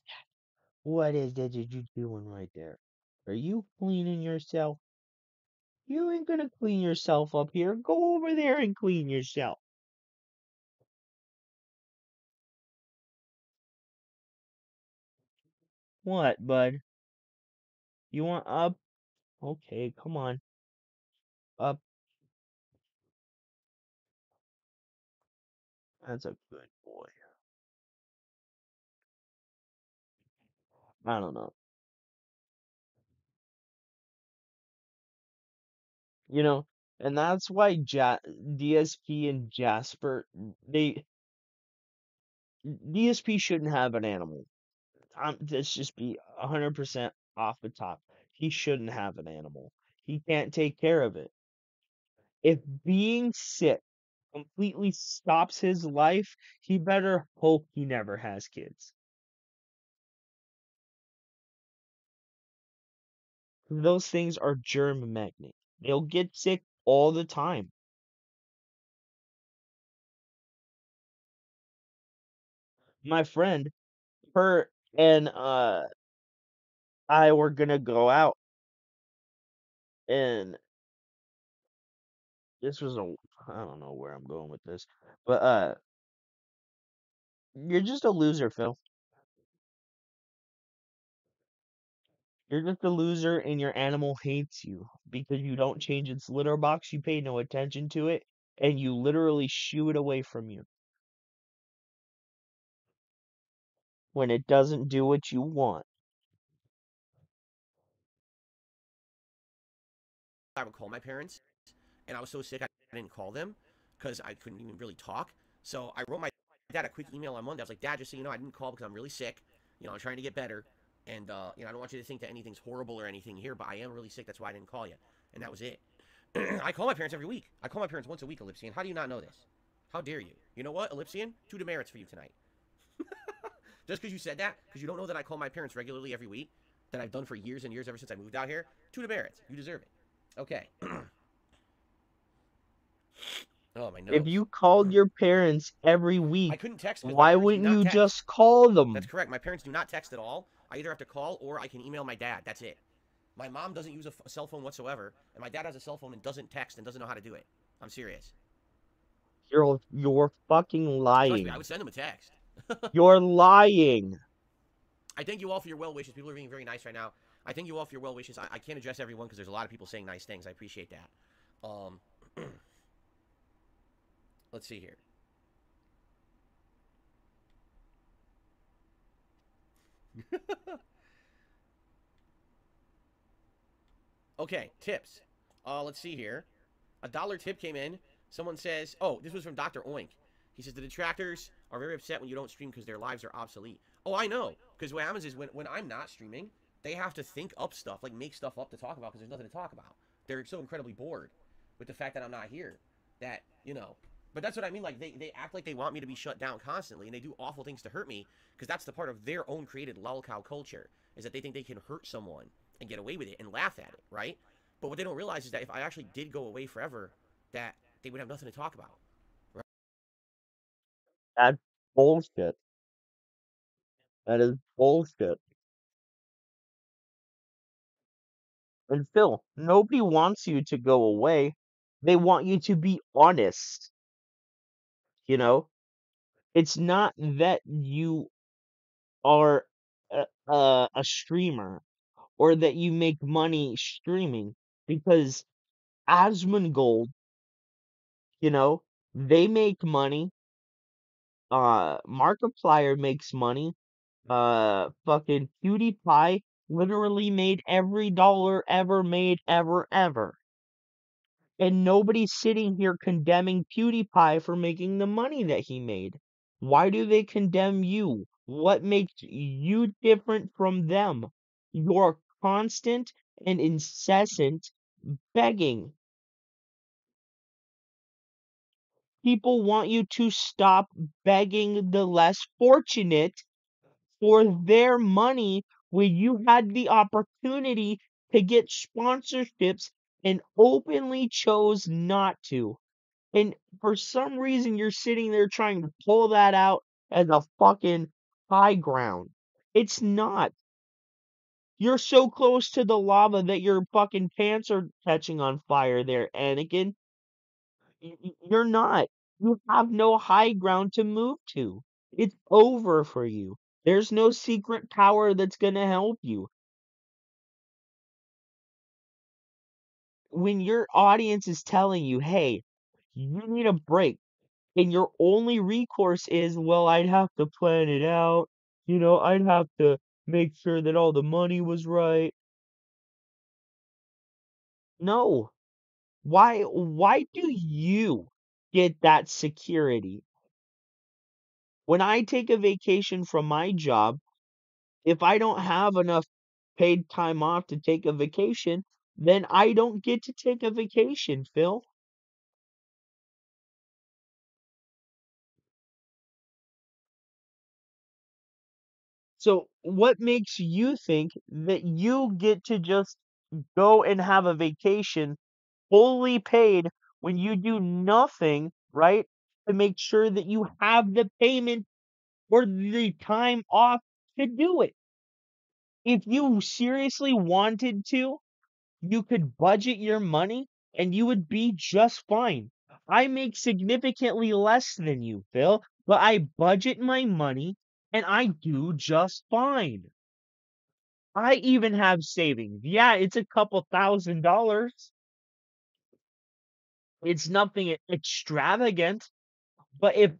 Speaker 5: what is that you doing right there? Are you cleaning yourself? You ain't gonna clean yourself up here. Go over there and clean yourself. What, bud? You want up? Okay, come on. Up. That's a good boy. I don't know. You know, and that's why DSP and Jasper, they DSP shouldn't have an animal. Let's just be 100% off the top. He shouldn't have an animal. He can't take care of it. If being sick completely stops his life, he better hope he never has kids. Those things are germ magnets. They'll get sick all the time. My friend, her and I were gonna go out, and this was a I don't know where I'm going with this, but you're just a loser, Phil. You're just a loser, and your animal hates you because you don't change its litter box, you pay no attention to it, and you literally shoo it away from you when it doesn't do what you want.
Speaker 3: I would call my parents, and I was so sick I didn't call them because I couldn't even really talk. So I wrote my dad a quick email on Monday. I was like, Dad, just so you know, I didn't call because I'm really sick. You know, I'm trying to get better, and I don't want you to think that anything's horrible or anything here, but I am really sick. That's why I didn't call you, and that was it. I call my parents every week. I call my parents once a week, Ellipsian. How do you not know this? How dare you? You know what, Ellipsian? Two demerits for you tonight. Just because you said that, because you don't know that I call my parents regularly every week, that I've done for years and years ever since I moved out here. Two demerits. You deserve it. Okay. Oh, my
Speaker 5: If
Speaker 3: nose.
Speaker 5: you called your parents every
Speaker 3: I
Speaker 5: week,
Speaker 3: couldn't text because my
Speaker 5: why
Speaker 3: parents do
Speaker 5: wouldn't
Speaker 3: not
Speaker 5: you
Speaker 3: text.
Speaker 5: just call
Speaker 3: That's
Speaker 5: them?
Speaker 3: correct. My parents do not text at all. I either have to call or I can email my dad. That's it. My mom doesn't use a cell phone whatsoever, and my dad has a cell phone and doesn't text and doesn't know how to do it. I'm serious.
Speaker 5: You're fucking
Speaker 3: Trust me, I
Speaker 5: lying.
Speaker 3: would send him a text.
Speaker 5: You're lying.
Speaker 3: I thank you all for your well wishes. People are being very nice right now. I thank you all for your well wishes. I can't address everyone because there's a lot of people saying nice things. I appreciate that. Um, let's see here. Okay, tips. Let's see here. $1 tip came in. Someone says, oh, this was from Dr. Oink. He says the detractors are very upset when you don't stream because their lives are obsolete. Oh, I know. Because what happens is when I'm not streaming, they have to think up stuff, like make stuff up to talk about because there's nothing to talk about. They're so incredibly bored with the fact that I'm not here that, you know. But that's what I mean. Like, they act like they want me to be shut down constantly, and they do awful things to hurt me because that's the part of their own created lolcow culture, is that they think they can hurt someone and get away with it and laugh at it, right? But what they don't realize is that if I actually did go away forever, that they would have nothing to talk about. Right?
Speaker 5: That's bullshit. That is bullshit. And Phil, nobody wants you to go away. They want you to be honest, you know? It's not that you are a streamer or that you make money streaming because Asmongold, you know, they make money. Markiplier makes money. Fucking PewDiePie literally made every dollar ever made ever. And nobody's sitting here condemning PewDiePie for making the money that he made. Why do they condemn you? What makes you different from them? Your constant and incessant begging. People want you to stop begging the less fortunate for their money when you had the opportunity to get sponsorships and openly chose not to. And for some reason, you're sitting there trying to pull that out as a fucking high ground. It's not. You're so close to the lava that your fucking pants are catching on fire there, Anakin. You're not. You have no high ground to move to. It's over for you. There's no secret power that's going to help you. When your audience is telling you, hey, you need a break, and your only recourse is, well, I'd have to plan it out. I'd have to make sure that all the money was right. No. Why do you get that security? When I take a vacation from my job, if I don't have enough paid time off to take a vacation, then I don't get to take a vacation, Phil. So what makes you think that you get to just go and have a vacation fully paid when you do nothing, right? To make sure that you have the payment or the time off to do it. If you seriously wanted to, you could budget your money and you would be just fine. I make significantly less than you, Phil, but I budget my money and I do just fine. I even have savings. Yeah, it's a couple $1,000. It's nothing extravagant, but if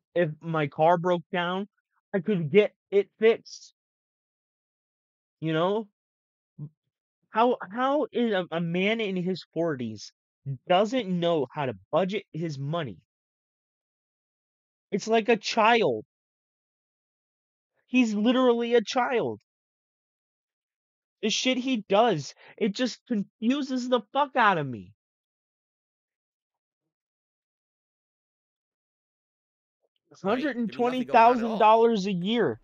Speaker 5: my car broke down, I could get it fixed. You know? How is a man in his 40s doesn't know how to budget his money? It's like a child. He's literally a child. The shit he does, it just confuses the fuck out of me.
Speaker 3: Right? There'd be nothing going on at all.
Speaker 5: $120,000 a year.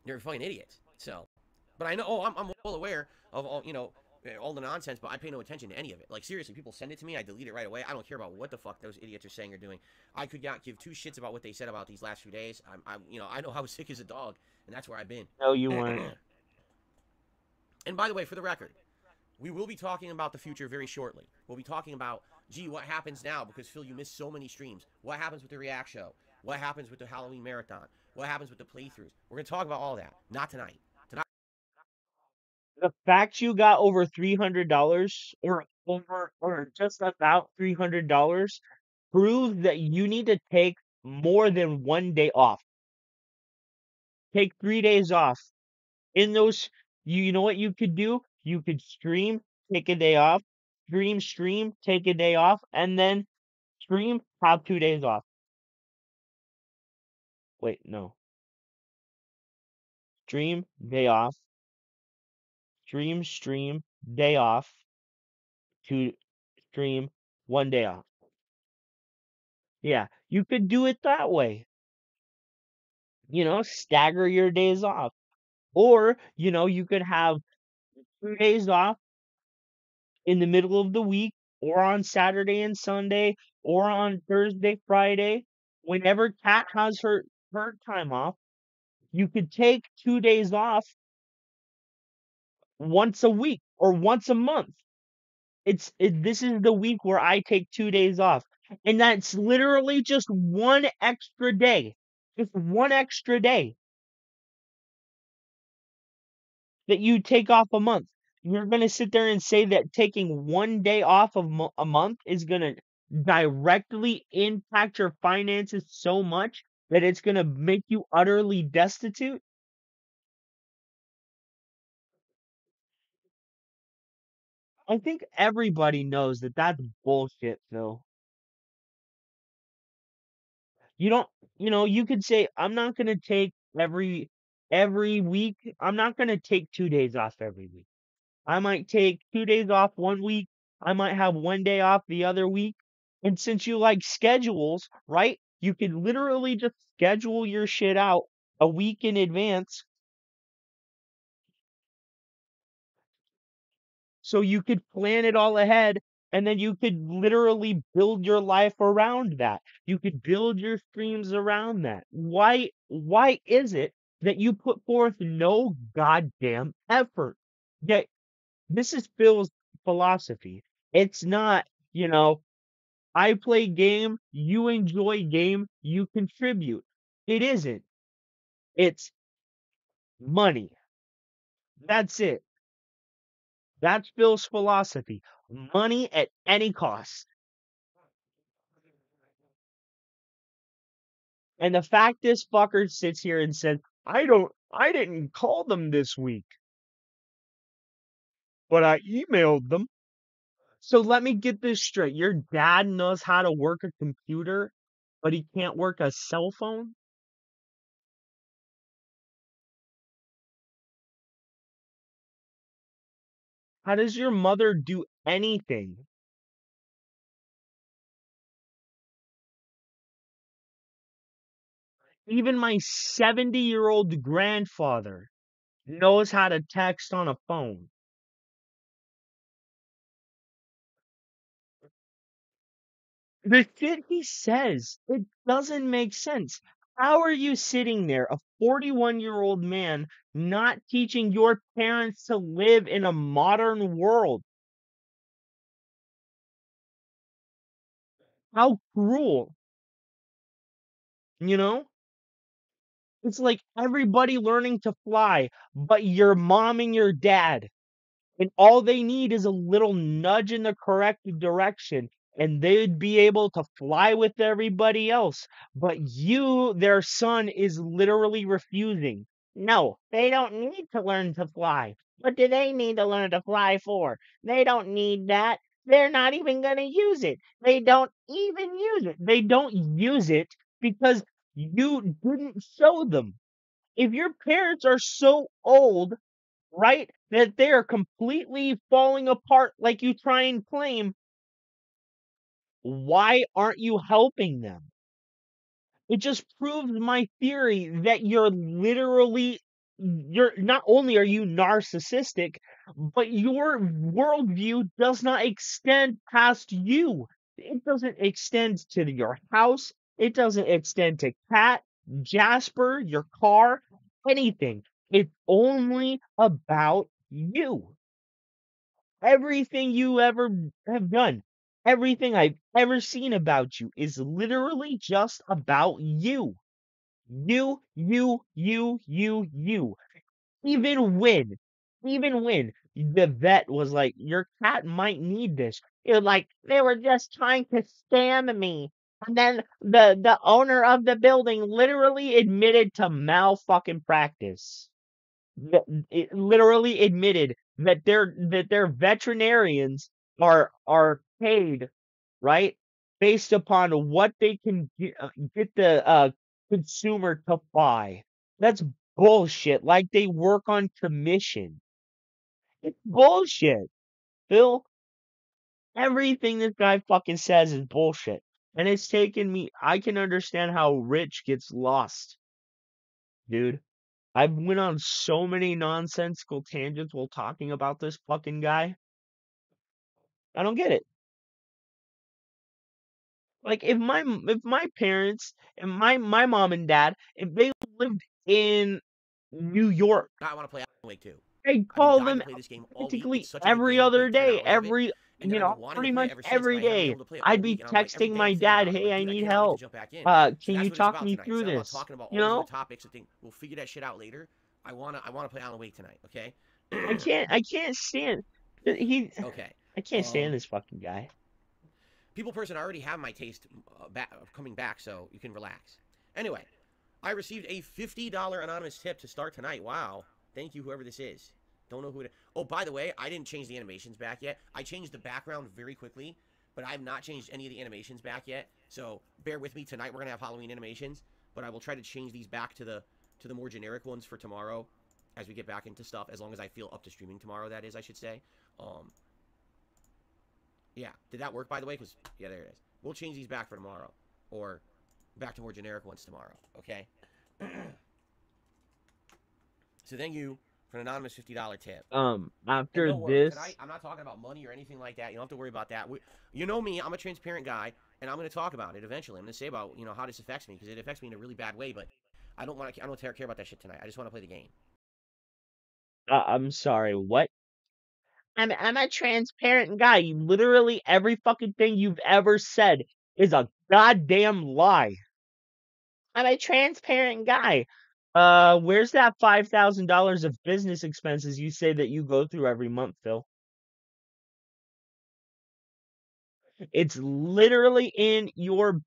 Speaker 3: They're fucking idiots. So, but I know. Oh, I'm well aware of all all the nonsense, but I pay no attention to any of it. Like seriously, people send it to me, I delete it right away. I don't care about what the fuck those idiots are saying or doing. I could not give two shits about what they said about these last few days. I know I was sick as a dog, and that's where I've been.
Speaker 5: No, you weren't.
Speaker 3: And by the way, for the record, we will be talking about the future very shortly. We'll be talking about, gee, what happens now? Because Phil, you missed so many streams. What happens with the React show? What happens with the Halloween marathon? What happens with the playthroughs? We're gonna talk about all that. Not tonight. Tonight.
Speaker 5: The fact you got over $300 or just about $300 proves that you need to take more than 1 day off. Take 3 days off. In those, you know what you could do? You could stream, take a day off, stream, take a day off, and then stream, have 2 days off. Wait, no. Stream, day off, stream, day off, to stream, 1 day off. Yeah, you could do it that way. Stagger your days off. Or, you could have 2 days off in the middle of the week, or on Saturday and Sunday, or on Thursday, Friday, whenever Kat has her time off, you could take 2 days off once a week or once a month. This is the week where I take 2 days off. And that's literally just one extra day. Just one extra day that you take off a month. You're going to sit there and say that taking one day off of a month is going to directly impact your finances so much that it's going to make you utterly destitute? I think everybody knows that that's bullshit, Phil. You don't, you could say, I'm not going to take every week. I'm not going to take 2 days off every week. I might take 2 days off one week. I might have one day off the other week. And since you like schedules, right? You could literally just schedule your shit out a week in advance so you could plan it all ahead, and then you could literally build your life around that. You could build your streams around that. Why is it that you put forth no goddamn effort? Yet this is Phil's philosophy. It's not, you know, I play game, you enjoy game, you contribute. It isn't. It's money. That's it. That's Phil's philosophy. Money at any cost. And the fact this fucker sits here and says, I didn't call them this week, but I emailed them. So let me get this straight. Your dad knows how to work a computer, but he can't work a cell phone? How does your mother do anything? Even my 70-year-old grandfather knows how to text on a phone. The shit he says, it doesn't make sense. How are you sitting there, a 41-year-old man, not teaching your parents to live in a modern world? How cruel, you know? It's like everybody learning to fly, but your mom and your dad. And all they need is a little nudge in the correct direction, and they'd be able to fly with everybody else. But you, their son, is literally refusing. No, they don't need to learn to fly. What do they need to learn to fly for? They don't need that. They're not even going to use it. They don't even use it. They don't use it because you didn't show them. If your parents are so old, right? That they are completely falling apart like you try and claim. Why aren't you helping them? It just proves my theory that you're not only are you narcissistic, but your worldview does not extend past you. It doesn't extend to your house. It doesn't extend to Cat, Jasper, your car, anything. It's only about you. Everything you ever have done, everything I've ever seen about you is literally just about you. You. Even when the vet was like, your cat might need this. It was like, they were just trying to scam me. And then the owner of the building literally admitted to malfucking practice. It literally admitted that their veterinarians are paid, right, based upon what they can get the consumer to buy. That's bullshit. Like they work on commission. It's bullshit, Phil. Everything this guy fucking says is bullshit. And it's taken me. I can understand how Rich gets lost, dude. I've went on so many nonsensical tangents while talking about this fucking guy. I don't get it. Like if my parents and my mom and dad, if they lived in New York,
Speaker 3: I want to play Alan Wake 2.
Speaker 5: I'd
Speaker 3: I've been
Speaker 5: call
Speaker 3: dying
Speaker 5: them
Speaker 3: to play this game all week. It's
Speaker 5: practically
Speaker 3: such a good
Speaker 5: every
Speaker 3: game. I
Speaker 5: other
Speaker 3: played 10
Speaker 5: day,
Speaker 3: hours of it, and then I've been wanting to
Speaker 5: pretty
Speaker 3: play it
Speaker 5: much
Speaker 3: ever since, but
Speaker 5: every
Speaker 3: I haven't been
Speaker 5: day.
Speaker 3: able to play it all
Speaker 5: I'd
Speaker 3: week.
Speaker 5: be
Speaker 3: And I'm like, every
Speaker 5: texting
Speaker 3: day
Speaker 5: my
Speaker 3: I'm thinking
Speaker 5: dad,
Speaker 3: about it. I'm
Speaker 5: "Hey,
Speaker 3: like,
Speaker 5: I
Speaker 3: dude, I
Speaker 5: need
Speaker 3: cannot wait to
Speaker 5: help.
Speaker 3: jump back in. So
Speaker 5: Can you
Speaker 3: that's what it's
Speaker 5: talk
Speaker 3: about
Speaker 5: me
Speaker 3: tonight.
Speaker 5: through
Speaker 3: Instead of
Speaker 5: this?"
Speaker 3: talking about
Speaker 5: You
Speaker 3: all these other
Speaker 5: know?
Speaker 3: topics, I think we'll figure that shit out later. I wanna play Alan Wake tonight. Okay.
Speaker 5: I can't stand he
Speaker 3: Okay.
Speaker 5: I can't stand
Speaker 3: Um,
Speaker 5: this fucking guy.
Speaker 3: People person, I already have my taste coming back, so you can relax. Anyway, I received a $50 anonymous tip to start tonight. Wow. Thank you, whoever this is. Don't know who it is. Oh, by the way, I didn't change the animations back yet. I changed the background very quickly, but I have not changed any of the animations back yet. So bear with me. Tonight we're gonna have Halloween animations, but I will try to change these back to the more generic ones for tomorrow as we get back into stuff. As long as I feel up to streaming tomorrow, that is, I should say. Yeah. Did that work, by the way? Because yeah, there it is. We'll change these back for tomorrow, or back to more generic ones tomorrow. Okay. So thank you for an anonymous $50 tip. And
Speaker 5: After
Speaker 3: don't worry,
Speaker 5: this,
Speaker 3: tonight I'm not talking about money or anything like that. You don't have to worry about that. You know me, I'm a transparent guy, and I'm going to talk about it eventually. I'm going to say about how this affects me, because it affects me in a really bad way. But I don't care about that shit tonight. I just want to play the game.
Speaker 5: I'm sorry, what? I'm a transparent guy. Literally every fucking thing you've ever said is a goddamn lie. I'm a transparent guy. Where's that $5,000 of business expenses you say that you go through every month, Phil? It's literally in your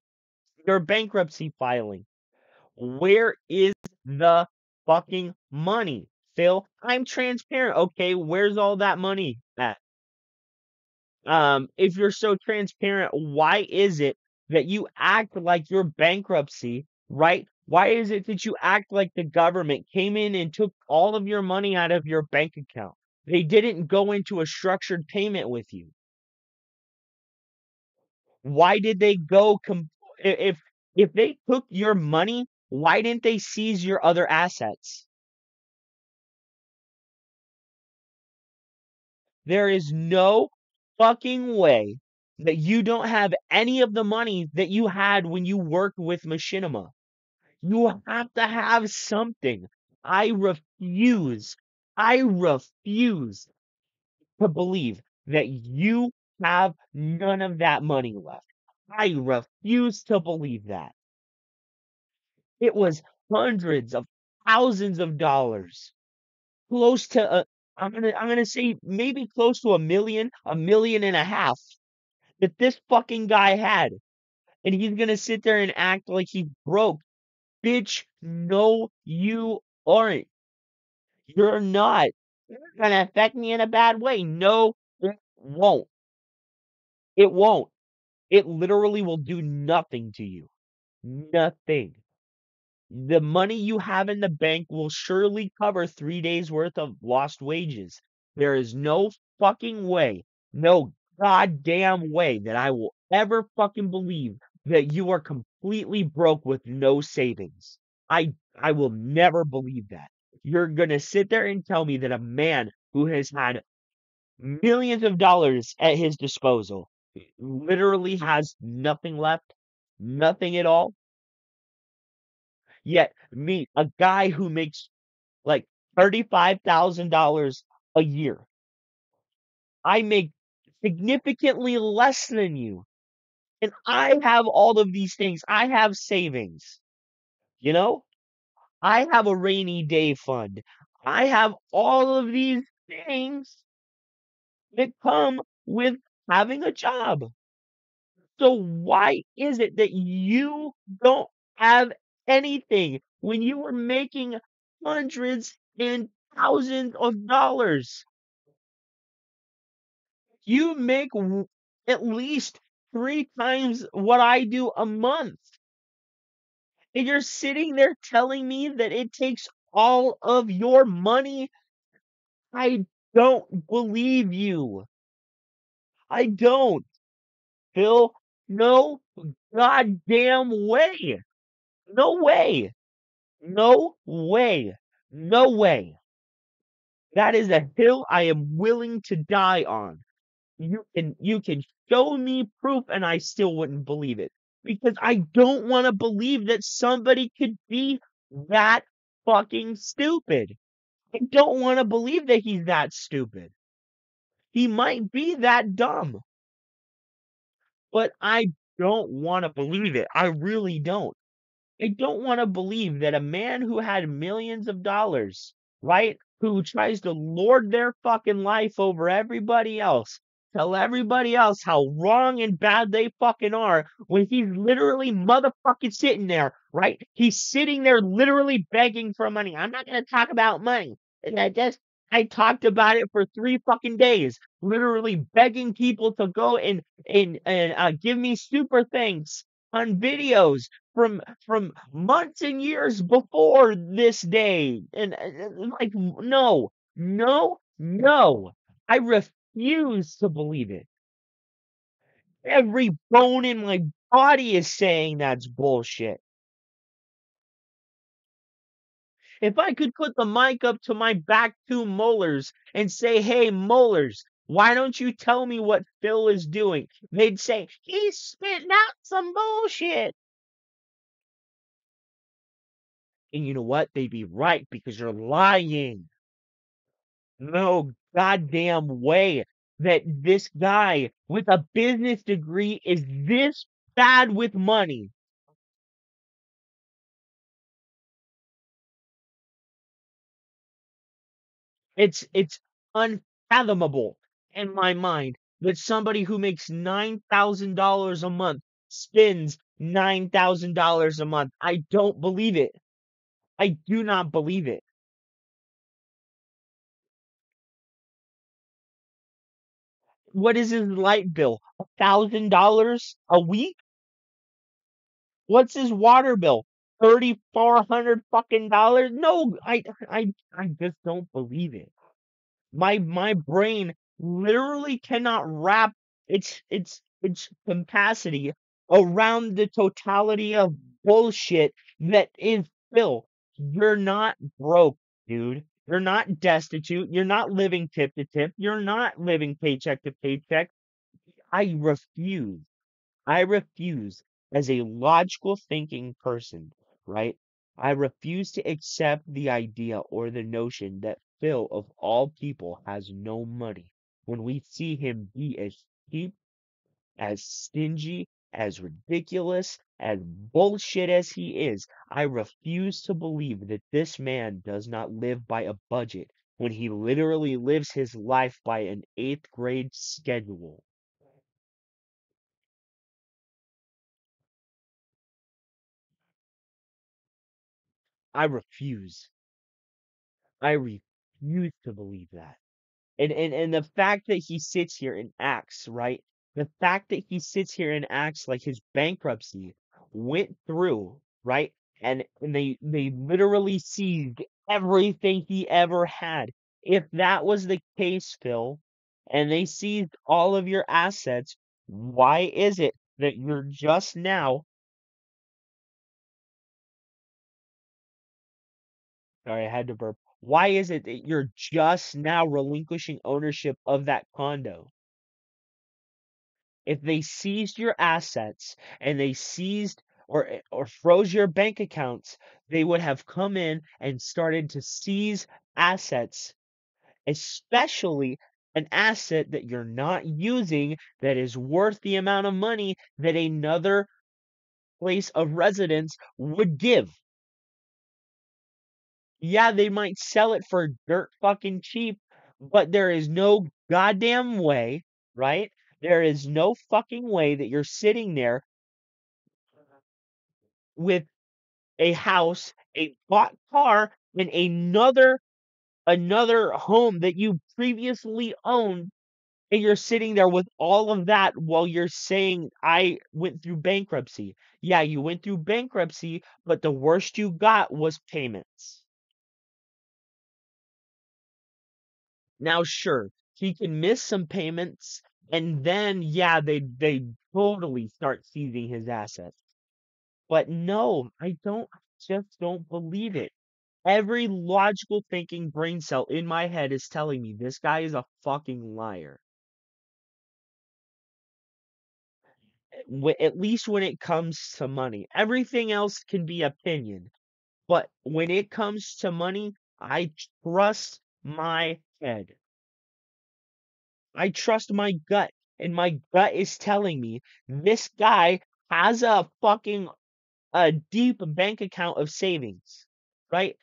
Speaker 5: bankruptcy filing. Where is the fucking money, Phil? I'm transparent. Okay, where's all that money at? If you're so transparent, why is it that you act like your bankruptcy, right? Why is it that you act like the government came in and took all of your money out of your bank account? They didn't go into a structured payment with you. Why did they go if they took your money, why didn't they seize your other assets? There is no fucking way that you don't have any of the money that you had when you worked with Machinima. You have to have something. I refuse. I refuse to believe that you have none of that money left. I refuse to believe that. It was hundreds of thousands of dollars. Close to I'm gonna say maybe close to a million and a half that this fucking guy had. And he's gonna sit there and act like he's broke. Bitch, no, you aren't. You're not. It's gonna affect me in a bad way. No, it won't. It won't. It literally will do nothing to you. Nothing. The money you have in the bank will surely cover 3 days worth of lost wages. There is no fucking way, no goddamn way that I will ever fucking believe that you are completely broke with no savings. I will never believe that. You're gonna sit there and tell me that a man who has had millions of dollars at his disposal literally has nothing left, nothing at all. Yet me, a guy who makes like $35,000 a year, I make significantly less than you. And I have all of these things. I have savings, you know? I have a rainy day fund. I have all of these things that come with having a job. So why is it that you don't have anything when you were making hundreds and thousands of dollars? You make at least 3 times what I do a month. And you're sitting there telling me that it takes all of your money? I don't believe you. I don't. Phil, no goddamn way. No way. No way. No way. That is a hill I am willing to die on. You can show me proof and I still wouldn't believe it. Because I don't want to believe that somebody could be that fucking stupid. I don't want to believe that he's that stupid. He might be that dumb, but I don't want to believe it. I really don't. I don't want to believe that a man who had millions of dollars, right? Who tries to lord their fucking life over everybody else, tell everybody else how wrong and bad they fucking are when he's literally motherfucking sitting there, right? He's sitting there literally begging for money. I'm not going to talk about money. And I talked about it for 3 fucking days, literally begging people to go and give me super thanks on videos from months and years before this day. And like, no, no, no. I refuse to believe it. Every bone in my body is saying that's bullshit. If I could put the mic up to my back two molars and say, hey, molars, why don't you tell me what Phil is doing? They'd say, he's spitting out some bullshit. And you know what? They'd be right because you're lying. No goddamn way that this guy with a business degree is this bad with money. It's unfathomable in my mind that somebody who makes $9,000 a month spends $9,000 a month. I don't believe it. I do not believe it. What is his light bill? $1,000 a week? What's his water bill? 3,400 fucking dollars? No, I just don't believe it. My brain literally cannot wrap its capacity around the totality of bullshit that is Phil. You're not broke, dude. You're not destitute. You're not living tip to tip. You're not living paycheck to paycheck. I refuse. I refuse, as a logical thinking person, right? I refuse to accept the idea or the notion that Phil, of all people, has no money when we see him be as cheap, as stingy, as ridiculous, as bullshit as he is. I refuse to believe that this man does not live by a budget when he literally lives his life by an eighth grade schedule. I refuse. I refuse to believe that. And the fact that he sits here and acts, right? The fact that he sits here and acts like his bankruptcy went through, right? And they literally seized everything he ever had. If that was the case, Phil, and they seized all of your assets, why is it that you're just now, sorry, I had to burp. Why is it that you're just now relinquishing ownership of that condo? If they seized your assets and they seized or froze your bank accounts, they would have come in and started to seize assets, especially an asset that you're not using that is worth the amount of money that another place of residence would give. Yeah, they might sell it for dirt fucking cheap, but there is no goddamn way, right? There is no fucking way that you're sitting there with a house, a bought car, and another home that you previously owned, and you're sitting there with all of that while you're saying I went through bankruptcy. Yeah, you went through bankruptcy, but the worst you got was payments. Now, sure, he can miss some payments, and then yeah, they totally start seizing his assets. But no, I just don't believe it. Every logical thinking brain cell in my head is telling me this guy is a fucking liar. at least when it comes to money. Everything else can be opinion. But when it comes to money, I trust my head. I trust my gut. And my gut is telling me this guy has a deep bank account of savings, right?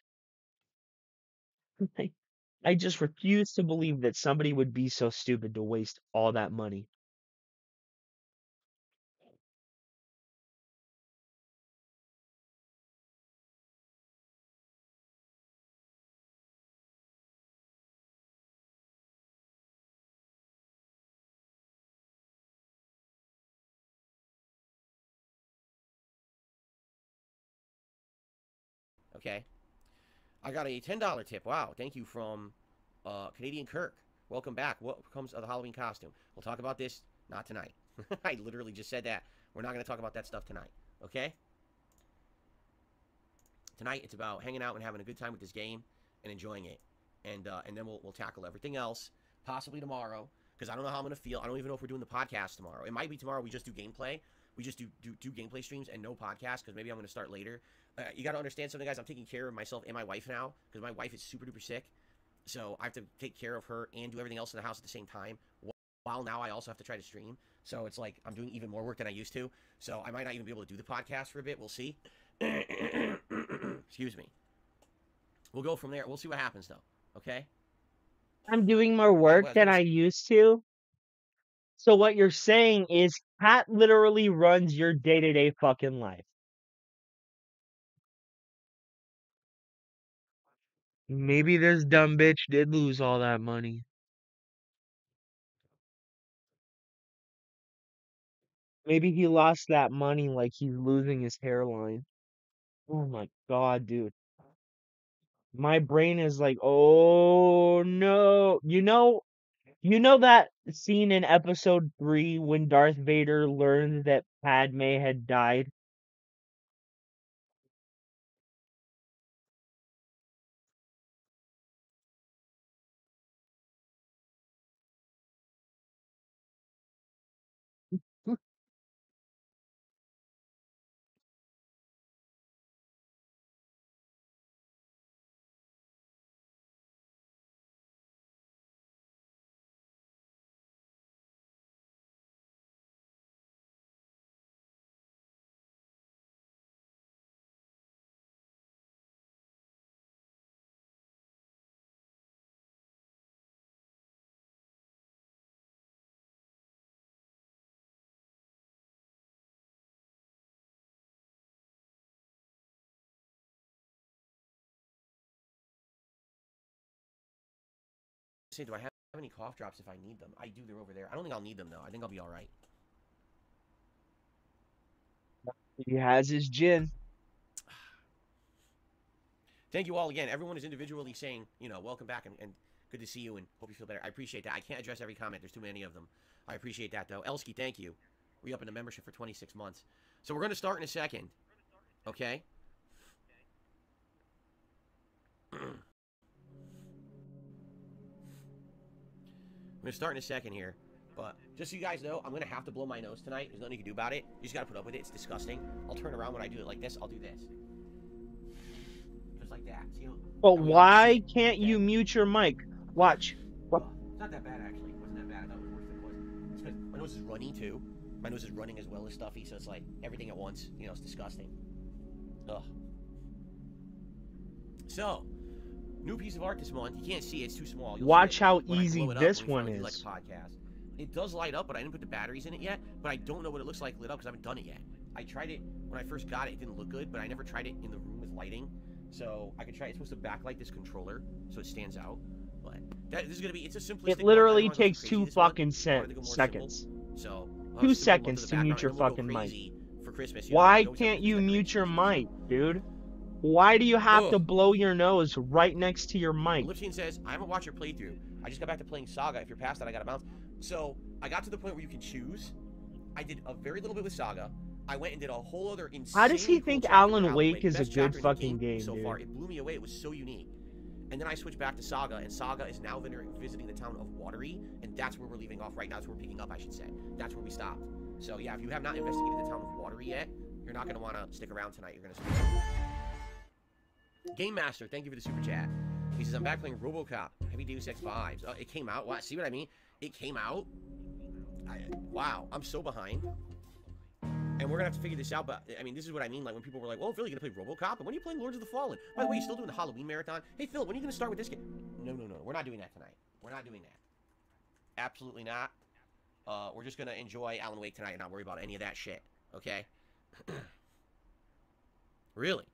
Speaker 5: I just refuse to believe that somebody would be so stupid to waste all that money.
Speaker 3: Okay. I got a $10 tip. Wow. Thank you from Canadian Kirk. Welcome back. What comes of the Halloween costume? We'll talk about this. Not tonight. I literally just said that. We're not going to talk about that stuff tonight. Okay? Tonight, it's about hanging out and having a good time with this game and enjoying it. And then we'll tackle everything else, possibly tomorrow, because I don't know how I'm going to feel. I don't even know if we're doing the podcast tomorrow. It might be tomorrow we just do gameplay. We just do gameplay streams and no podcast, because maybe I'm going to start later. You got to understand something, guys. I'm taking care of myself and my wife now, because my wife is super duper sick. So I have to take care of her and do everything else in the house at the same time. While now I also have to try to stream. So it's like I'm doing even more work than I used to. So I might not even be able to do the podcast for a bit. We'll see. Excuse me. We'll go from there. We'll see what happens, though. Okay?
Speaker 5: I'm doing more work than I used to. So what you're saying is Cat literally runs your day-to-day fucking life. Maybe this dumb bitch did lose all that money. Maybe he lost that money like he's losing his hairline. Oh my god, dude. My brain is like, oh no. You know that scene in episode 3 when Darth Vader learned that Padme had died?
Speaker 3: Say, do I have any cough drops if I need them? I do. They're over there. I don't think I'll need them, though. I think I'll be all right.
Speaker 5: He has his gin.
Speaker 3: Thank you all again. Everyone is individually saying, welcome back and good to see you and hope you feel better. I appreciate that. I can't address every comment. There's too many of them. I appreciate that, though. Elsky, thank you. Re-upping the membership for 26 months. So we're going to start in a second. Okay? I'm going to start in a second here. But just so you guys know, I'm going to have to blow my nose tonight. There's nothing you can do about it. You just got to put up with it. It's disgusting. I'll turn around when I do it like this. I'll do this. Just like that. See,
Speaker 5: But why can't you mute your mic? Watch.
Speaker 3: It's not that bad, actually. It wasn't that bad. I thought it was worse than it was. It's because my nose is runny, too. My nose is running as well as stuffy, so it's like everything at once. It's disgusting. Ugh. So, new piece of art this month. You can't see it. It's too small. You'll
Speaker 5: Watch
Speaker 3: see it
Speaker 5: how
Speaker 3: when I
Speaker 5: easy
Speaker 3: blow it up
Speaker 5: this
Speaker 3: when we
Speaker 5: one
Speaker 3: finally do,
Speaker 5: is.
Speaker 3: like, a podcast. It does light up, but I didn't put the batteries in it yet. But I don't know what it looks like lit up because I haven't done it yet. I tried it when I first got it. It didn't look good, but I never tried it in the room with lighting. So I could try. It's supposed to backlight this controller so it stands out. But this is gonna be. It's a simplistic.
Speaker 5: It literally takes 2 fucking seconds.
Speaker 3: So
Speaker 5: 2 seconds to mute your fucking mic. Why can't you mute your mic, dude? Why do you have to blow your nose right next to your mic?
Speaker 3: Lipsine says, I haven't watched your playthrough. I just got back to playing Saga. If you're past that, I gotta bounce. So I got to the point where you can choose. I did a very little bit with Saga. I went and did a whole other insane.
Speaker 5: How does he think
Speaker 3: chapter
Speaker 5: Alan Wake is a
Speaker 3: Best
Speaker 5: good
Speaker 3: chapter in the
Speaker 5: fucking game,
Speaker 3: so
Speaker 5: dude?
Speaker 3: far. It blew me away. It was so unique. And then I switched back to Saga, and Saga is now visiting the town of Watery, and that's where we're leaving off right now. That's where we're picking up, I should say. That's where we stopped. So yeah, if you have not investigated the town of Watery yet, you're not going to want to stick around tonight. You're going to Game Master, thank you for the super chat. He says, I'm back playing RoboCop, Heavy Deus Ex 5s. It came out? What? See what I mean? It came out? Wow, I'm so behind. And we're going to have to figure this out, but, I mean, this is what I mean. Like, when people were like, well, Phil, you going to play RoboCop? And when are you playing Lords of the Fallen? By the way, you still doing the Halloween marathon? Hey, Phil, when are you going to start with this game? No, no, no. We're not doing that tonight. We're not doing that. Absolutely not. We're just going to enjoy Alan Wake tonight and not worry about any of that shit. Okay? Really?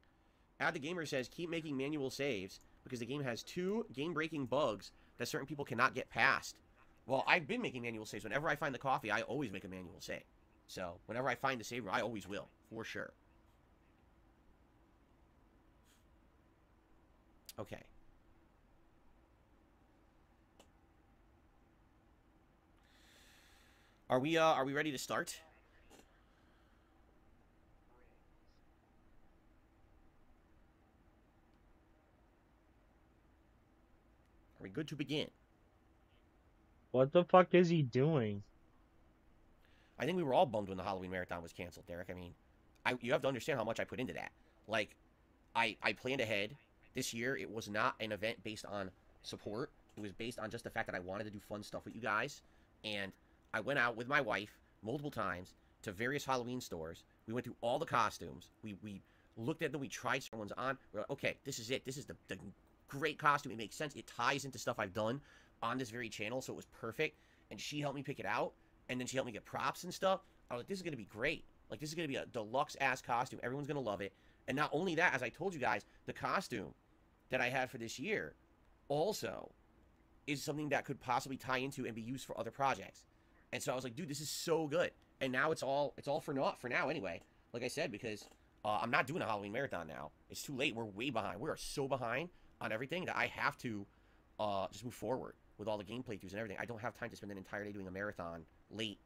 Speaker 3: Ad the Gamer says, keep making manual saves because the game has 2 game-breaking bugs that certain people cannot get past. Well, I've been making manual saves. Whenever I find the coffee, I always make a manual save. So, whenever I find the save room, I always will, for sure. Okay. Are we ready to start? Are we good to begin?
Speaker 5: What the fuck is he doing?
Speaker 3: I think we were all bummed when the Halloween marathon was canceled, Derek. I mean, you have to understand how much I put into that. Like, I planned ahead. This year, it was not an event based on support. It was based on just the fact that I wanted to do fun stuff with you guys. And I went out with my wife multiple times to various Halloween stores. We went through all the costumes. We looked at them. We tried certain ones on. We're like, okay, this is it. This is the great costume. It makes sense. It ties into stuff I've done on this very channel, so it was perfect. And she helped me pick it out. And then she helped me get props and stuff. I was like, this is going to be great. Like, this is going to be a deluxe-ass costume. Everyone's going to love it. And not only that, as I told you guys, the costume that I had for this year also is something that could possibly tie into and be used for other projects. And so I was like, dude, this is so good. And now it's all for now anyway. Like I said, because I'm not doing a Halloween marathon now. It's too late. We're way behind. We are so behind on everything that I have to just move forward with all the game playthroughs and everything. I don't have time to spend an entire day doing a marathon late.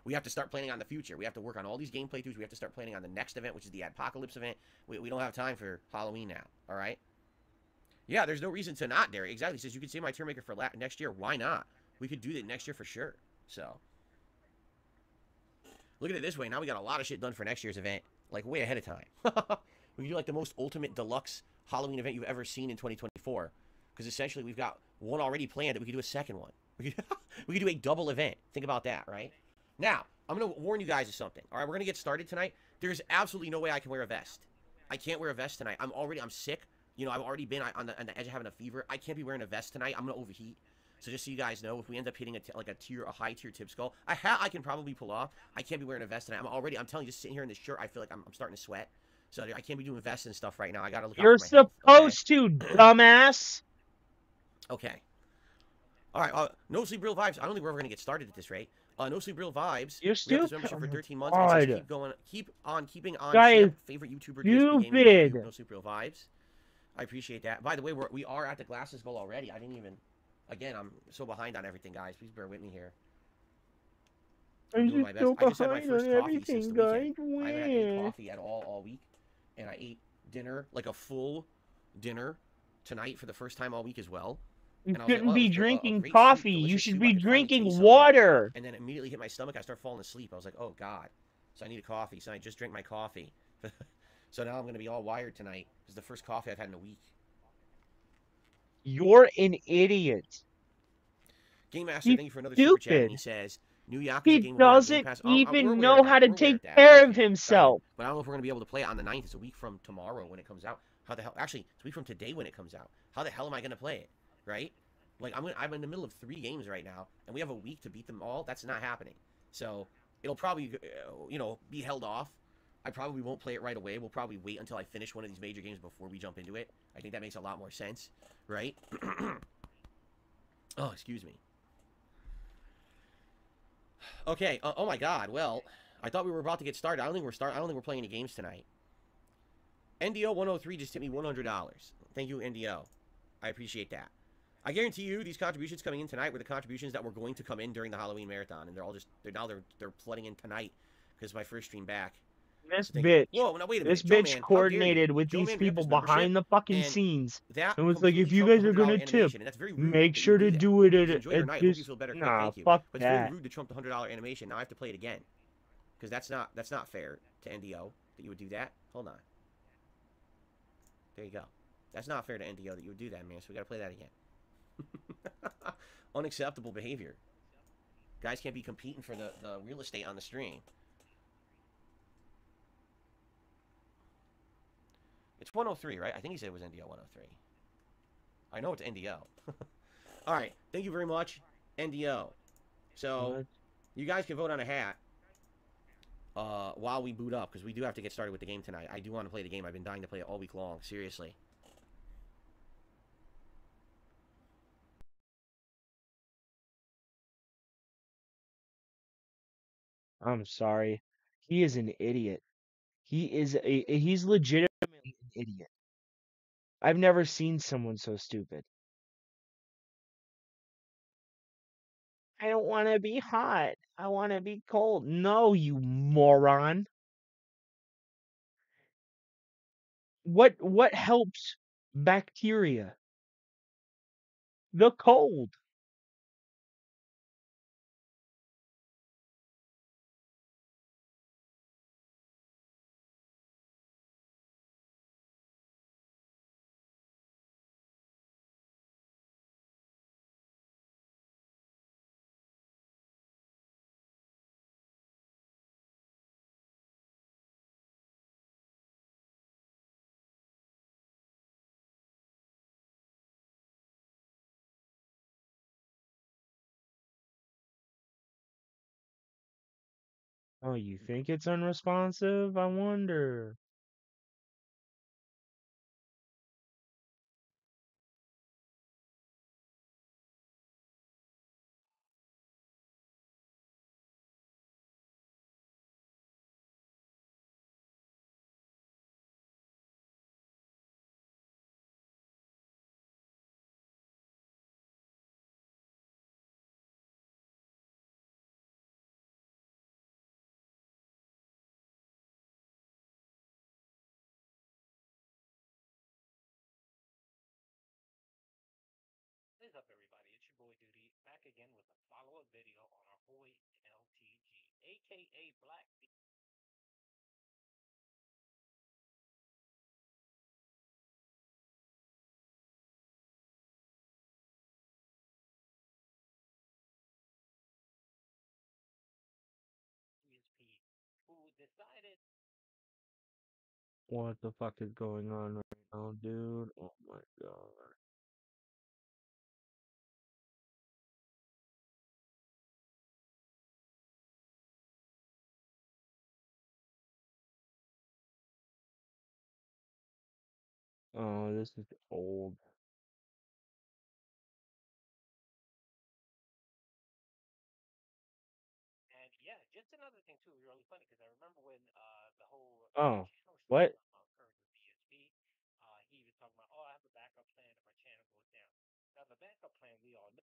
Speaker 3: We have to start planning on the future. We have to work on all these game playthroughs. We have to start planning on the next event, which is the Apocalypse event. We don't have time for Halloween now, all right? Yeah, there's no reason to not, Derek. Exactly. He says, you could save my turn maker for next year. Why not? We could do that next year for sure. So, look at it this way. Now we got a lot of shit done for next year's event, like way ahead of time. We could do like the most ultimate deluxe Halloween event you've ever seen in 2024. Because essentially we've got one already planned that we could do a second one. We could do a double event. Think about that, right? Now, I'm going to warn you guys of something. All right, we're going to get started tonight. There's absolutely no way I can wear a vest. I can't wear a vest tonight. I'm sick. You know, I've already been on the edge of having a fever. I can't be wearing a vest tonight. I'm going to overheat. So just so you guys know, if we end up hitting a high tier tip skull, I can probably pull off. I can't be wearing a vest tonight. I'm telling you, just sitting here in this shirt, I feel like I'm starting to sweat. So I can't be doing vests and stuff right now. I got to look out
Speaker 5: You're
Speaker 3: for my health,
Speaker 5: supposed to, dumbass.
Speaker 3: Okay. All right. No Sleep Real Vibes. I don't think we're ever going to get started at this rate. No Sleep Real Vibes.
Speaker 5: You're
Speaker 3: stupid.
Speaker 5: stupid.
Speaker 3: Membership for 13 months. And says, keep on keeping on.
Speaker 5: Guys,
Speaker 3: favorite YouTuber.
Speaker 5: stupid.
Speaker 3: No Sleep Real Vibes. I appreciate that. By the way, we are at the glasses goal already. I didn't even. Again, I'm so behind on everything, guys. Please bear with me here. I'm doing my best. I just had my first coffee since the weekend. I haven't had any coffee at all week, and I ate dinner, like a full dinner, tonight for the first time all week as well.
Speaker 5: You
Speaker 3: And
Speaker 5: shouldn't
Speaker 3: like,
Speaker 5: be
Speaker 3: oh,
Speaker 5: drinking
Speaker 3: great
Speaker 5: coffee.
Speaker 3: soup,
Speaker 5: You
Speaker 3: delicious
Speaker 5: should
Speaker 3: soup.
Speaker 5: be
Speaker 3: I could finally
Speaker 5: drinking
Speaker 3: taste something.
Speaker 5: water.
Speaker 3: And then immediately hit my stomach. I started falling asleep. I was like, oh, God. So I need a coffee. So I just drank my coffee. So now I'm going to be all wired tonight. This is the first coffee I've had in a week.
Speaker 5: You're an idiot.
Speaker 3: Game Master,
Speaker 5: He's
Speaker 3: thank you for another super chat. And he
Speaker 5: stupid.
Speaker 3: says, New Yakuza
Speaker 5: He
Speaker 3: game will be on Game
Speaker 5: doesn't
Speaker 3: Pass.
Speaker 5: even
Speaker 3: we're aware
Speaker 5: know
Speaker 3: of
Speaker 5: how
Speaker 3: that.
Speaker 5: to
Speaker 3: We're aware
Speaker 5: take
Speaker 3: of that.
Speaker 5: care
Speaker 3: Thank
Speaker 5: of
Speaker 3: you.
Speaker 5: himself.
Speaker 3: But I don't know if we're going to be able to play it on the 9th. It's a week from tomorrow when it comes out. How the hell? Actually, it's a week from today when it comes out. How the hell am I going to play it? Right? Like, I'm in the middle of 3 games right now, and we have a week to beat them all. That's not happening. So, it'll probably, be held off. I probably won't play it right away. We'll probably wait until I finish one of these major games before we jump into it. I think that makes a lot more sense, right? Oh, excuse me. Okay. Oh my God. Well, I thought we were about to get started. I don't think we're playing any games tonight. NDO 103 just hit me $100. Thank you, NDO. I appreciate that. I guarantee you, these contributions coming in tonight were the contributions that were going to come in during the Halloween marathon, and they're flooding in tonight because my first stream back.
Speaker 5: This
Speaker 3: So thank you.
Speaker 5: bitch,
Speaker 3: Whoa, now wait a
Speaker 5: this
Speaker 3: minute, Joe
Speaker 5: bitch
Speaker 3: Man, how dare you?
Speaker 5: coordinated with
Speaker 3: Joe
Speaker 5: these
Speaker 3: Man re-upped
Speaker 5: people
Speaker 3: his membership,
Speaker 5: behind the fucking
Speaker 3: and
Speaker 5: scenes
Speaker 3: that
Speaker 5: and was like,
Speaker 3: completely
Speaker 5: if you
Speaker 3: trumped the
Speaker 5: guys are
Speaker 3: $100
Speaker 5: gonna tip,
Speaker 3: animation, and that's very rude
Speaker 5: make
Speaker 3: that you
Speaker 5: sure
Speaker 3: would
Speaker 5: to
Speaker 3: do that.
Speaker 5: do it
Speaker 3: So enjoy your
Speaker 5: at
Speaker 3: night. I hope you
Speaker 5: this.
Speaker 3: feel better quick.
Speaker 5: Nah,
Speaker 3: Thank you.
Speaker 5: fuck
Speaker 3: But it's very
Speaker 5: that.
Speaker 3: rude to trump the $100 animation. Now I have to play it again because that's not fair to NDO that you would do that. Hold on. There you go. That's not fair to NDO that you would do that, man. So we gotta play that again. Unacceptable behavior. Guys can't be competing for the real estate on the stream. It's 103, right? I think he said it was NDO 103. I know it's NDO. All right. Thank you very much, NDO. So,
Speaker 5: What?
Speaker 3: you guys can vote on a hat while we boot up, because we do have to get started with the game tonight. I do want to play the game. I've been dying to play it all week long. Seriously.
Speaker 5: I'm sorry. He is an idiot. He's legitimately an idiot. I've never seen someone so stupid. I don't want to be hot. I want to be cold. No, you moron. What helps bacteria? The cold. Oh, you think it's unresponsive? I wonder.
Speaker 6: What is up, everybody? It's your boy Duty back again with a follow-up video on our boy LTG, aka Black. ESP, who decided
Speaker 5: What the fuck is going on right now, dude? Oh my god. Oh, this is old.
Speaker 6: And yeah, just another thing too, really funny because I remember when the whole
Speaker 5: Oh,
Speaker 6: channel
Speaker 5: what?
Speaker 6: occurred with BSP, he was talking about, oh, I have a backup plan if our channel goes down. Now the backup plan we all know.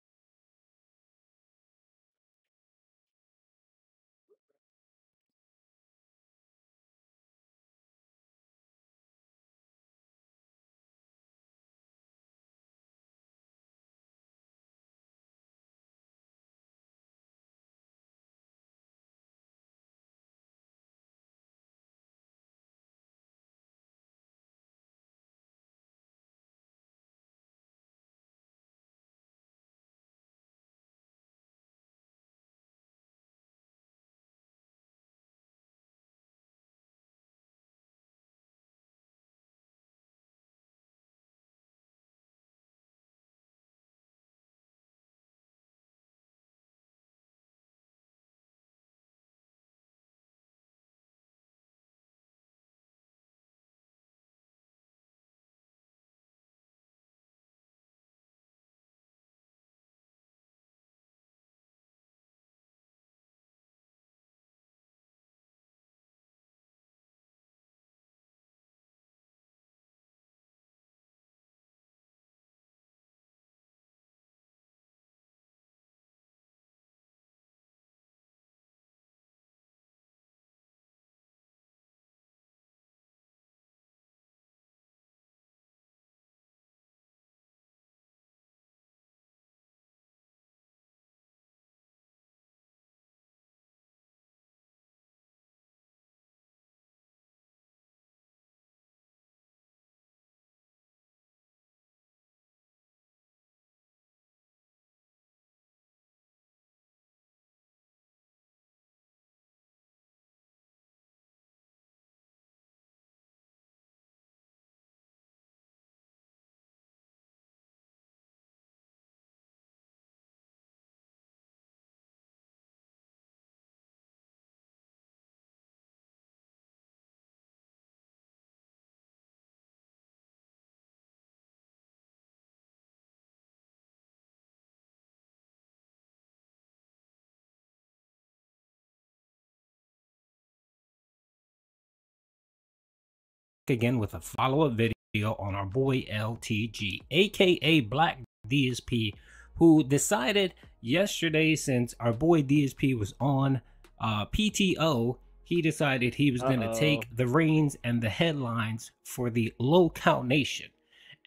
Speaker 7: again with a follow-up video on our boy LTG, aka Black DSP, who decided yesterday, since our boy DSP was on PTO, he decided he was going to take the reins and the headlines for the Low Count Nation.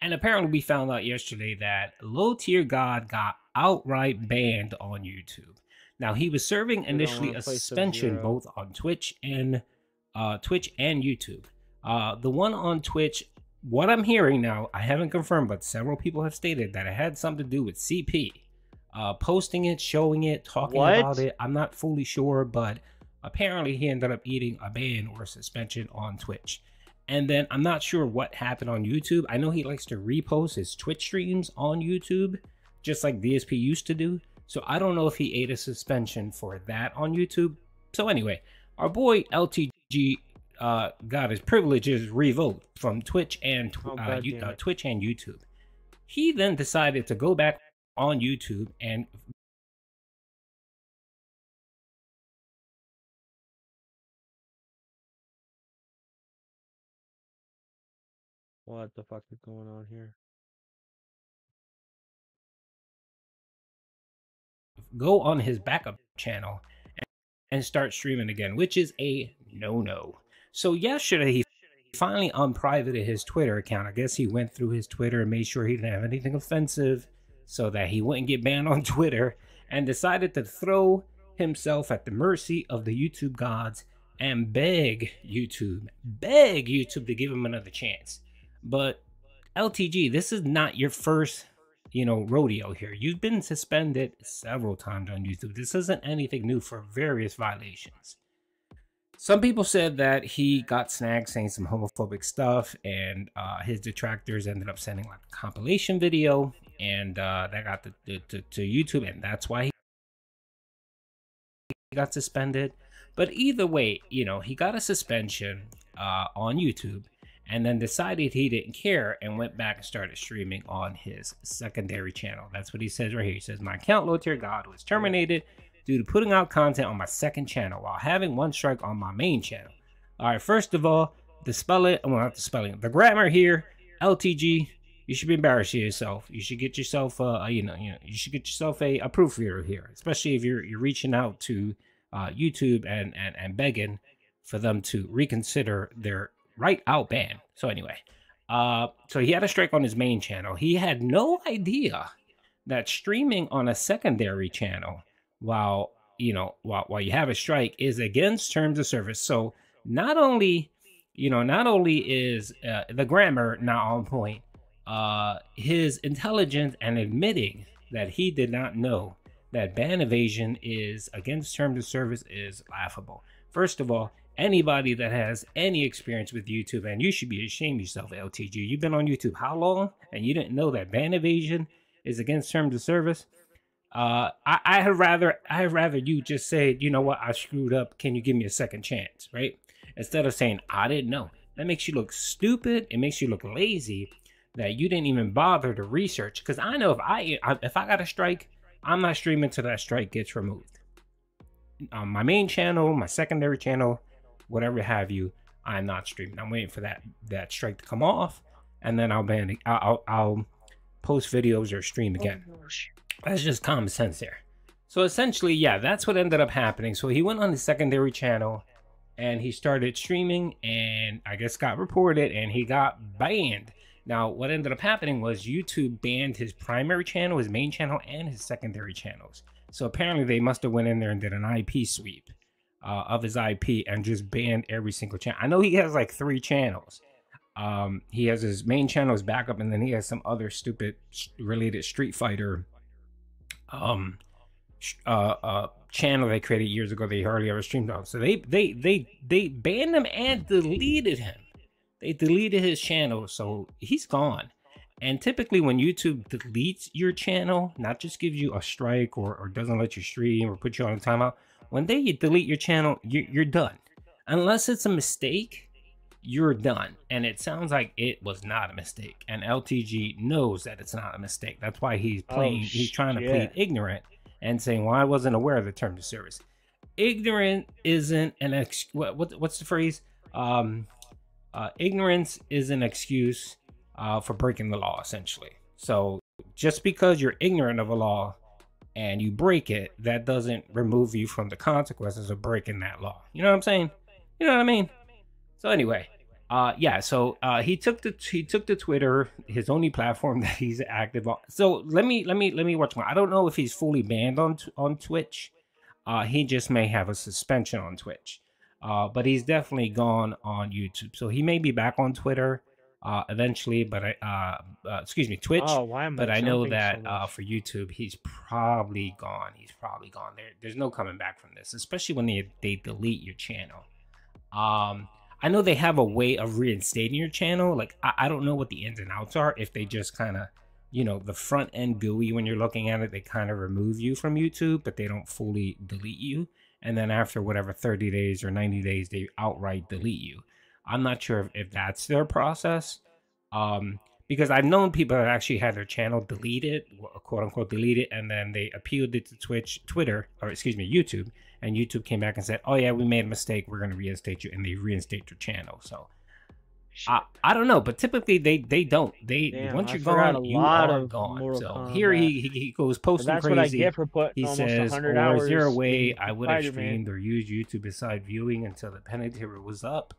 Speaker 7: And apparently we found out yesterday that Low Tier God got outright banned on YouTube. Now, he was serving initially a suspension both on Twitch and YouTube. The one on Twitch, what I'm hearing now, I haven't confirmed, but several people have stated that it had something to do with CP. Posting it, showing it, talking about it. I'm not fully sure, but apparently he ended up eating a ban or a suspension on Twitch. And then I'm not sure what happened on YouTube. I know he likes to repost his Twitch streams on YouTube, just like DSP used to do. So I don't know if he ate a suspension for that on YouTube. So anyway, our boy LTG got his privileges revoked from Twitch and Twitch and YouTube. He then decided to go back on YouTube and
Speaker 5: what the fuck is going on here?
Speaker 7: Go on his backup channel and start streaming again, which is a no-no. So yesterday he finally unprivated his Twitter account. I guess he went through his Twitter and made sure he didn't have anything offensive so that he wouldn't get banned on Twitter, and decided to throw himself at the mercy of the YouTube gods and beg YouTube to give him another chance. But LTG, this is not your first, rodeo here. You've been suspended several times on YouTube. This isn't anything new for various violations. Some people said that he got snagged saying some homophobic stuff, and his detractors ended up sending like a compilation video, and that got to YouTube, and that's why he got suspended. But either way, he got a suspension on YouTube, and then decided he didn't care and went back and started streaming on his secondary channel. That's what he says right here. He says, my account, Low Tier God, was terminated due to putting out content on my second channel while having one strike on my main channel. All right, first of all, the grammar here, LTG, you should be embarrassed of yourself. You should get yourself, you should get yourself a proofreader here, especially if you're reaching out to YouTube and begging for them to reconsider their right out ban. So anyway, so he had a strike on his main channel. He had no idea that streaming on a secondary channel while you have a strike is against terms of service. So not only is the grammar not on point, his intelligence and admitting that he did not know that ban evasion is against terms of service is laughable. First of all, anybody that has any experience with YouTube, and you should be ashamed of yourself, LTG. You've been on YouTube how long, and you didn't know that ban evasion is against terms of service? I had rather you just say, you know what, I screwed up. Can you give me a second chance, right? Instead of saying I didn't know. That makes you look stupid. It makes you look lazy that you didn't even bother to research. Because I know if I got a strike, I'm not streaming till that strike gets removed. On my main channel, my secondary channel, whatever have you, I'm not streaming. I'm waiting for that strike to come off, and then I'll post videos or stream again. That's just common sense there. So essentially, yeah, that's what ended up happening. So he went on the secondary channel and he started streaming, and I guess got reported, and he got banned. Now, what ended up happening was YouTube banned his primary channel, his main channel, and his secondary channels. So apparently they must have went in there and did an IP sweep of his IP and just banned every single channel. I know he has like 3 channels. He has his main channel, his backup, and then he has some other stupid related Street Fighter channel they created years ago they hardly ever streamed on. So they banned him and deleted him. They deleted his channel, so he's gone. And typically when YouTube deletes your channel, not just gives you a strike or doesn't let you stream or put you on a timeout, when they delete your channel, you're done. Unless it's a mistake, you're done. And it sounds like it was not a mistake. And LTG knows that it's not a mistake. That's why he's playing. He's trying to plead ignorant and saying, well, I wasn't aware of the terms of service. Ignorant isn't an what's the phrase? ignorance is an excuse for breaking the law, essentially. So just because you're ignorant of a law and you break it, that doesn't remove you from the consequences of breaking that law. You know what I'm saying? You know what I mean? So anyway, yeah. So he took the Twitter, his only platform that he's active on. So let me watch one. I don't know if he's fully banned on Twitch. He just may have a suspension on Twitch. But he's definitely gone on YouTube. So he may be back on Twitter eventually, but excuse me, Twitch.
Speaker 5: Oh, why am I
Speaker 7: But I know
Speaker 5: jumping so
Speaker 7: that
Speaker 5: much?
Speaker 7: for YouTube, he's probably gone. He's probably gone. There's no coming back from this, especially when they delete your channel. I know they have a way of reinstating your channel. Like I don't know what the ins and outs are. If they just kind of, you know, the front end GUI when you're looking at it, they kind of remove you from YouTube, but they don't fully delete you. And then after whatever 30 days or 90 days, they outright delete you. I'm not sure if that's their process. Because I've known people that actually had their channel deleted, quote unquote deleted, and then they appealed it to Twitter, or excuse me, YouTube, and YouTube came back and said, "Oh yeah, we made a mistake. We're going to reinstate you," and they reinstate your channel. So I don't know, but typically they don't.
Speaker 5: Damn,
Speaker 7: Once
Speaker 5: I
Speaker 7: you're
Speaker 5: forgot
Speaker 7: gone,
Speaker 5: a
Speaker 7: you
Speaker 5: lot
Speaker 7: are
Speaker 5: of
Speaker 7: gone.
Speaker 5: Mortal
Speaker 7: So here
Speaker 5: Kombat.
Speaker 7: he goes
Speaker 5: But
Speaker 7: posting
Speaker 5: that's what I
Speaker 7: crazy.
Speaker 5: get for putting
Speaker 7: He
Speaker 5: almost
Speaker 7: says,
Speaker 5: 100
Speaker 7: "Or
Speaker 5: hours
Speaker 7: is there a way
Speaker 5: in
Speaker 7: I would have
Speaker 5: Spider-Man.
Speaker 7: streamed or used YouTube beside viewing until the penalty was up?"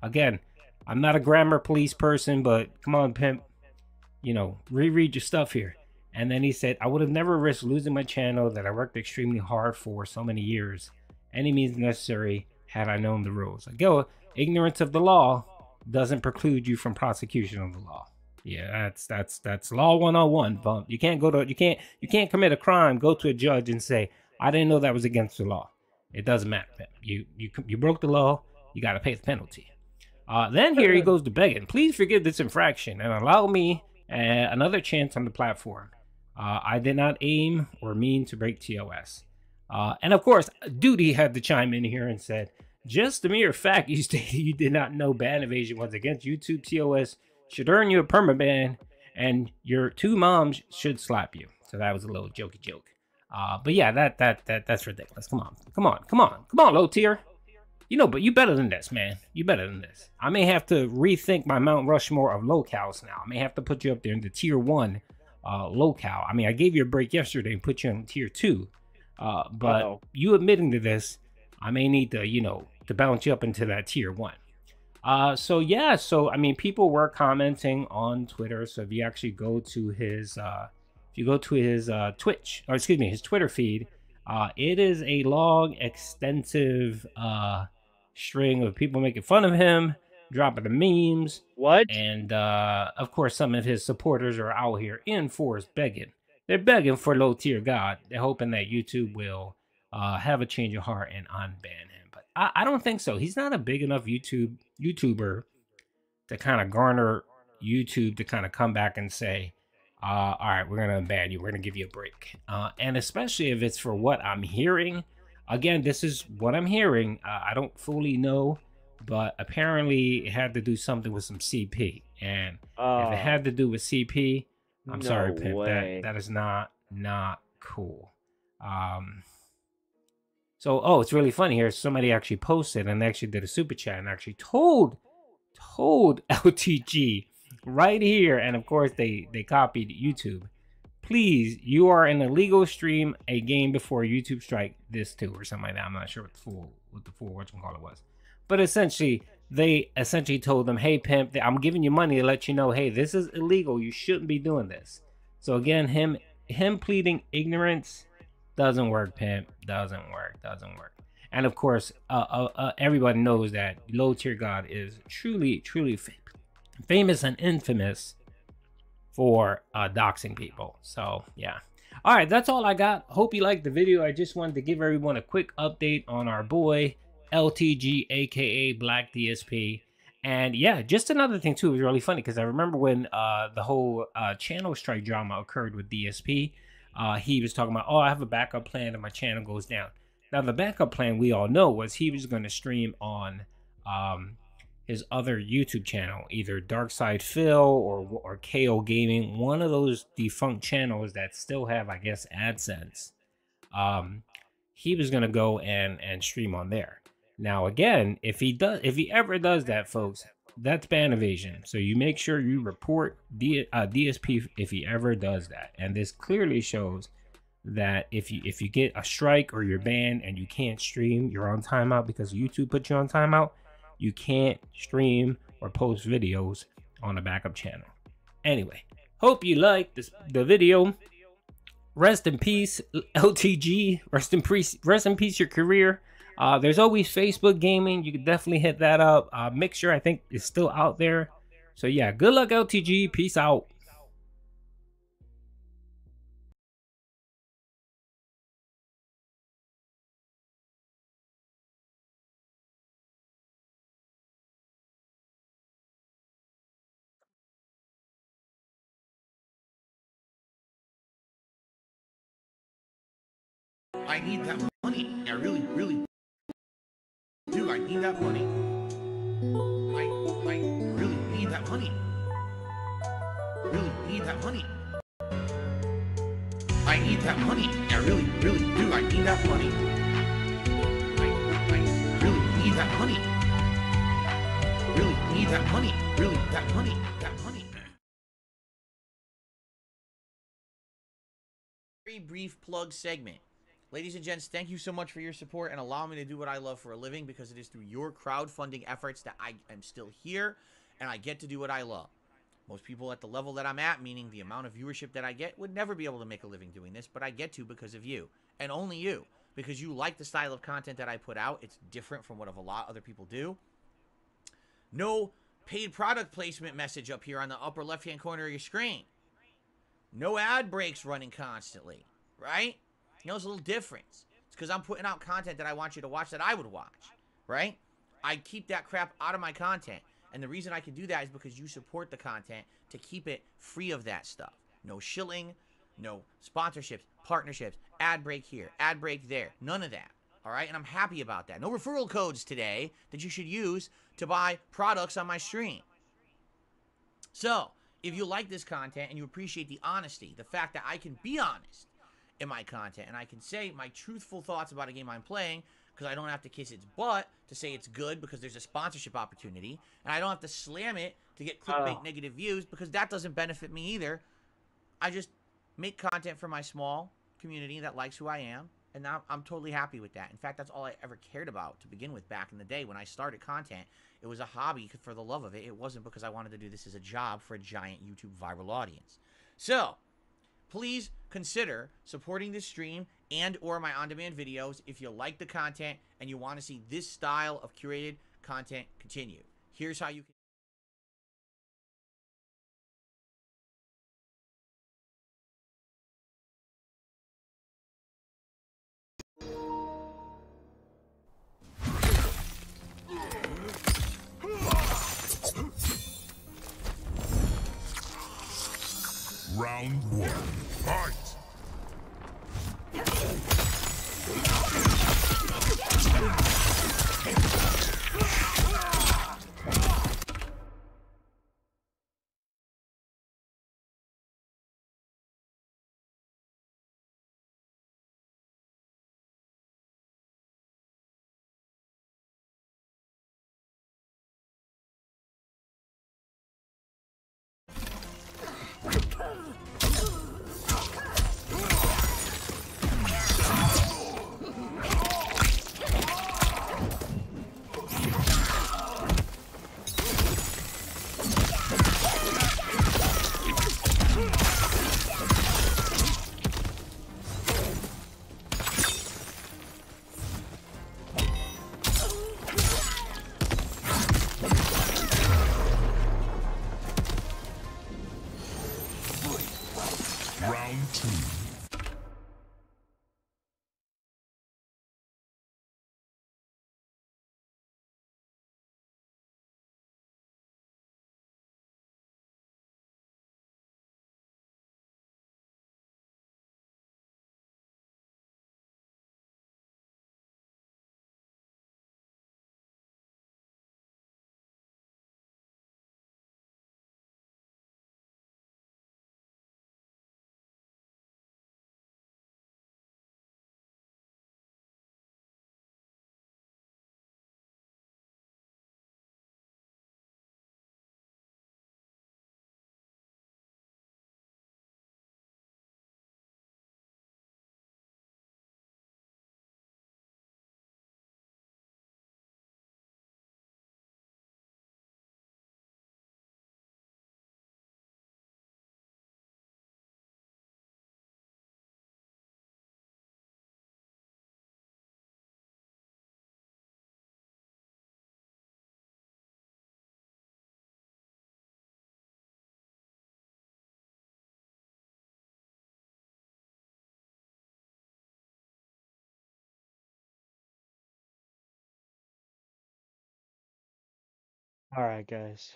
Speaker 7: Again, I'm not a grammar police person, but come on, pimp, you know, reread your stuff here. And then he said, "I would have never risked losing my channel that I worked extremely hard for so many years. Any means necessary had I known the rules." Again, ignorance of the law doesn't preclude you from prosecution of the law. Yeah, that's law 101, bump. You can't you can't commit a crime, go to a judge and say, "I didn't know that was against the law." It doesn't matter. You broke the law, you got to pay the penalty. Then here he goes to begging, "Please forgive this infraction and allow me another chance on the platform. I did not aim or mean to break TOS." And of course, Duty had to chime in here and said, "Just the mere fact you stated you did not know ban evasion was against YouTube TOS should earn you a permaban, and your two moms should slap you." So that was a little jokey joke. But yeah, that's ridiculous. Come on, low tier. You know, but you better than this, man. You better than this. I may have to rethink my Mount Rushmore of locales now. I may have to put you up there in the tier 1 locale. I mean, I gave you a break yesterday and put you in tier 2. But you admitting to this, I may need to, you know, to bounce you up into that tier 1. So yeah, so I mean, people were commenting on Twitter. So if you actually go to his Twitch, or excuse me, his Twitter feed, it is a long, extensive string of people making fun of him, dropping the memes.
Speaker 5: What?
Speaker 7: And of course, some of his supporters are out here in force begging. They're begging for low tier God. They're hoping that YouTube will have a change of heart and unban him. But I don't think so. He's not a big enough YouTuber to kind of garner YouTube to kind of come back and say, all right, we're going to ban you. We're going to give you a break. And especially if it's for what I'm hearing. Again, this is what I'm hearing. I don't fully know, but apparently it had to do something with some CP. And if it had to do with CP, I'm sorry, Pimp. That is not cool. So, it's really funny here. Somebody actually posted and actually did a super chat and actually told LTG right here. And of course, they copied YouTube. Please, you are in a legal stream a game before YouTube strike this too, or something like that. I'm not sure what the full whatchamacallit was. But essentially, they essentially told them, "Hey, Pimp, I'm giving you money to let you know, hey, this is illegal. You shouldn't be doing this." So again, him pleading ignorance doesn't work, Pimp. Doesn't work. And of course, everybody knows that low tier God is truly famous and infamous for doxing people. So yeah. All right, that's all I got. Hope you liked the video. I just wanted to give everyone a quick update on our boy LTG, aka Black DSP. And yeah, just another thing too, it was really funny because I remember when the whole channel strike drama occurred with DSP. He was talking about, "Oh, I have a backup plan if my channel goes down." Now the backup plan we all know was he was going to stream on his other YouTube channel, either Darkside Phil or KO Gaming, one of those defunct channels that still have, I guess, AdSense. He was gonna go and stream on there. Now again, if he ever does that, folks, that's ban evasion. So you make sure you report DSP if he ever does that. And this clearly shows that if you get a strike or you're banned and you can't stream, you're on timeout because YouTube put you on timeout, you can't stream or post videos on a backup channel. Anyway, hope you liked the video. Rest in peace, LTG. Rest in peace your career. There's always Facebook gaming. You can definitely hit that up. Mixture, I think, is still out there. So yeah, good luck, LTG. Peace out.
Speaker 4: I need that money. I really, really do. I need that money. I really need that money. Really need that money. I need that money. I really, really do. I need that money. I really need that money. Really need that money. Really, that money. That money.
Speaker 3: Very brief plug segment. Ladies and gents, thank you so much for your support and allow me to do what I love for a living, because it is through your crowdfunding efforts that I am still here and I get to do what I love. Most people at the level that I'm at, meaning the amount of viewership that I get, would never be able to make a living doing this, but I get to because of you, and only you, because you like the style of content that I put out. It's different from what a lot of other people do. No paid product placement message up here on the upper left-hand corner of your screen. No ad breaks running constantly, right? You know, it's a little difference. It's because I'm putting out content that I want you to watch, that I would watch, right? I keep that crap out of my content. And the reason I can do that is because you support the content to keep it free of that stuff. No shilling, no sponsorships, partnerships, ad break here, ad break there. None of that, all right? And I'm happy about that. No referral codes today that you should use to buy products on my stream. So, if you like this content and you appreciate the honesty, the fact that I can be honest in my content and I can say my truthful thoughts about a game I'm playing, because I don't have to kiss its butt to say it's good because there's a sponsorship opportunity, and I don't have to slam it to get clickbait negative views because that doesn't benefit me either. I just make content for my small community that likes who I am, and now I'm totally happy with that. In fact, that's all I ever cared about to begin with back in the day when I started content. It was a hobby for the love of it. It wasn't because I wanted to do this as a job for a giant YouTube viral audience. So, please consider supporting this stream and or my on-demand videos if you like the content and you want to see this style of curated content continue. Here's how you can.
Speaker 2: Round one. Fight!
Speaker 5: All right, guys.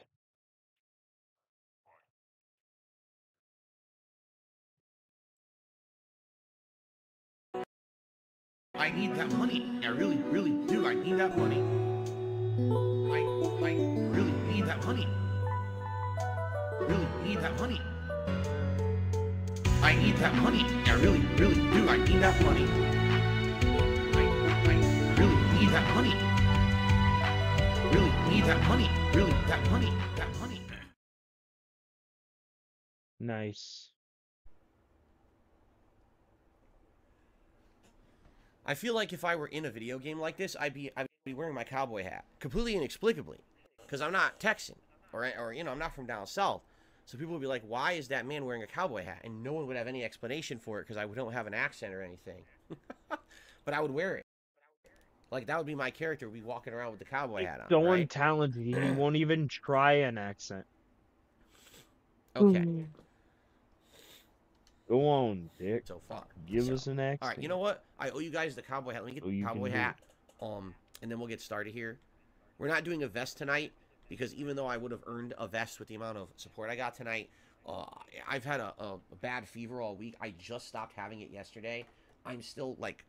Speaker 4: I need that money. I really, really do. I need that money. I really need that money. Really need that money. I need that money. I really, really do. I need that money. I really need that money. Really need that money. Really that money. That money.
Speaker 5: Nice.
Speaker 3: I feel like if I were in a video game like this, I'd be wearing my cowboy hat completely inexplicably, because I'm not Texan or I'm not from down south. So people would be like, "Why is that man wearing a cowboy hat?" And no one would have any explanation for it because I don't have an accent or anything. But I would wear it. Like that would be my character. Would be walking around with the cowboy
Speaker 5: He's
Speaker 3: hat on,
Speaker 5: so
Speaker 3: right?
Speaker 5: untalented. He won't even try an accent.
Speaker 3: Okay.
Speaker 5: Go on, Dick.
Speaker 3: So far.
Speaker 5: Give
Speaker 3: So,
Speaker 5: us an
Speaker 3: all right. You
Speaker 5: accent.
Speaker 3: know what? I owe you guys the cowboy hat. Let me get
Speaker 5: Oh,
Speaker 3: the
Speaker 5: you
Speaker 3: cowboy
Speaker 5: can do
Speaker 3: hat. And then we'll get started here. We're not doing a vest tonight because even though I would have earned a vest with the amount of support I got tonight, I've had a bad fever all week. I just stopped having it yesterday. I'm still like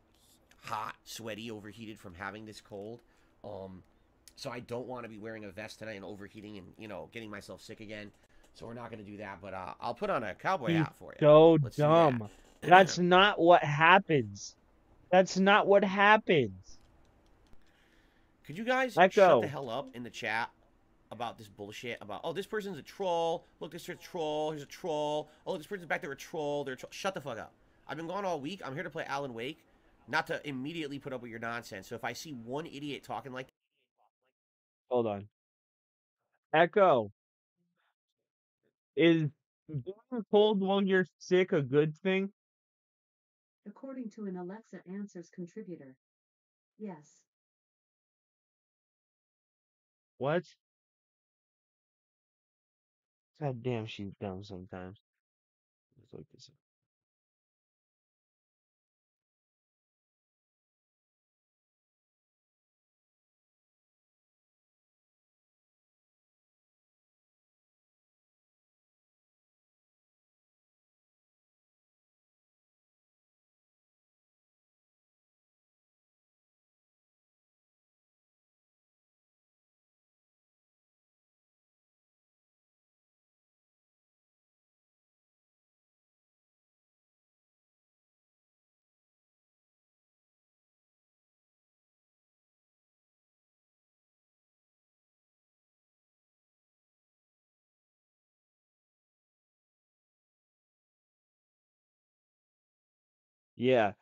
Speaker 3: hot, sweaty, overheated from having this cold. So I don't want to be wearing a vest tonight and overheating and getting myself sick again. So we're not going to do that. But I'll put on a cowboy
Speaker 5: He's
Speaker 3: hat for you.
Speaker 5: so
Speaker 3: Let's do
Speaker 5: dumb.
Speaker 3: that.
Speaker 5: That's not what happens. That's not what happens.
Speaker 3: Could you guys
Speaker 5: Let
Speaker 3: shut the
Speaker 5: go.
Speaker 3: hell up in the chat about this bullshit? About, oh, this person's a troll. Look, this is a troll. Here's a troll. Oh, this person's back there a troll. They're a troll. Shut the fuck up. I've been gone all week. I'm here to play Alan Wake, not to immediately put up with your nonsense. So if I see one idiot talking like,
Speaker 5: Hold on. Echo, is being cold while you're sick a good thing?
Speaker 8: According to an Alexa Answers contributor. Yes.
Speaker 5: What? God damn, she's dumb sometimes. Let's look this up. Yeah,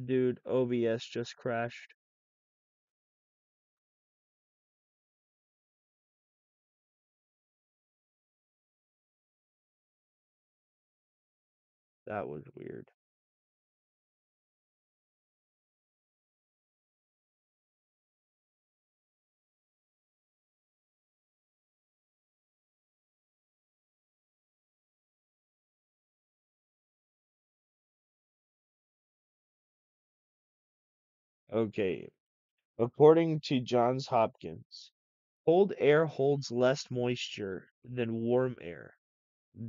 Speaker 5: dude, OBS just crashed. That was weird. Okay, according to Johns Hopkins, cold air holds less moisture than warm air.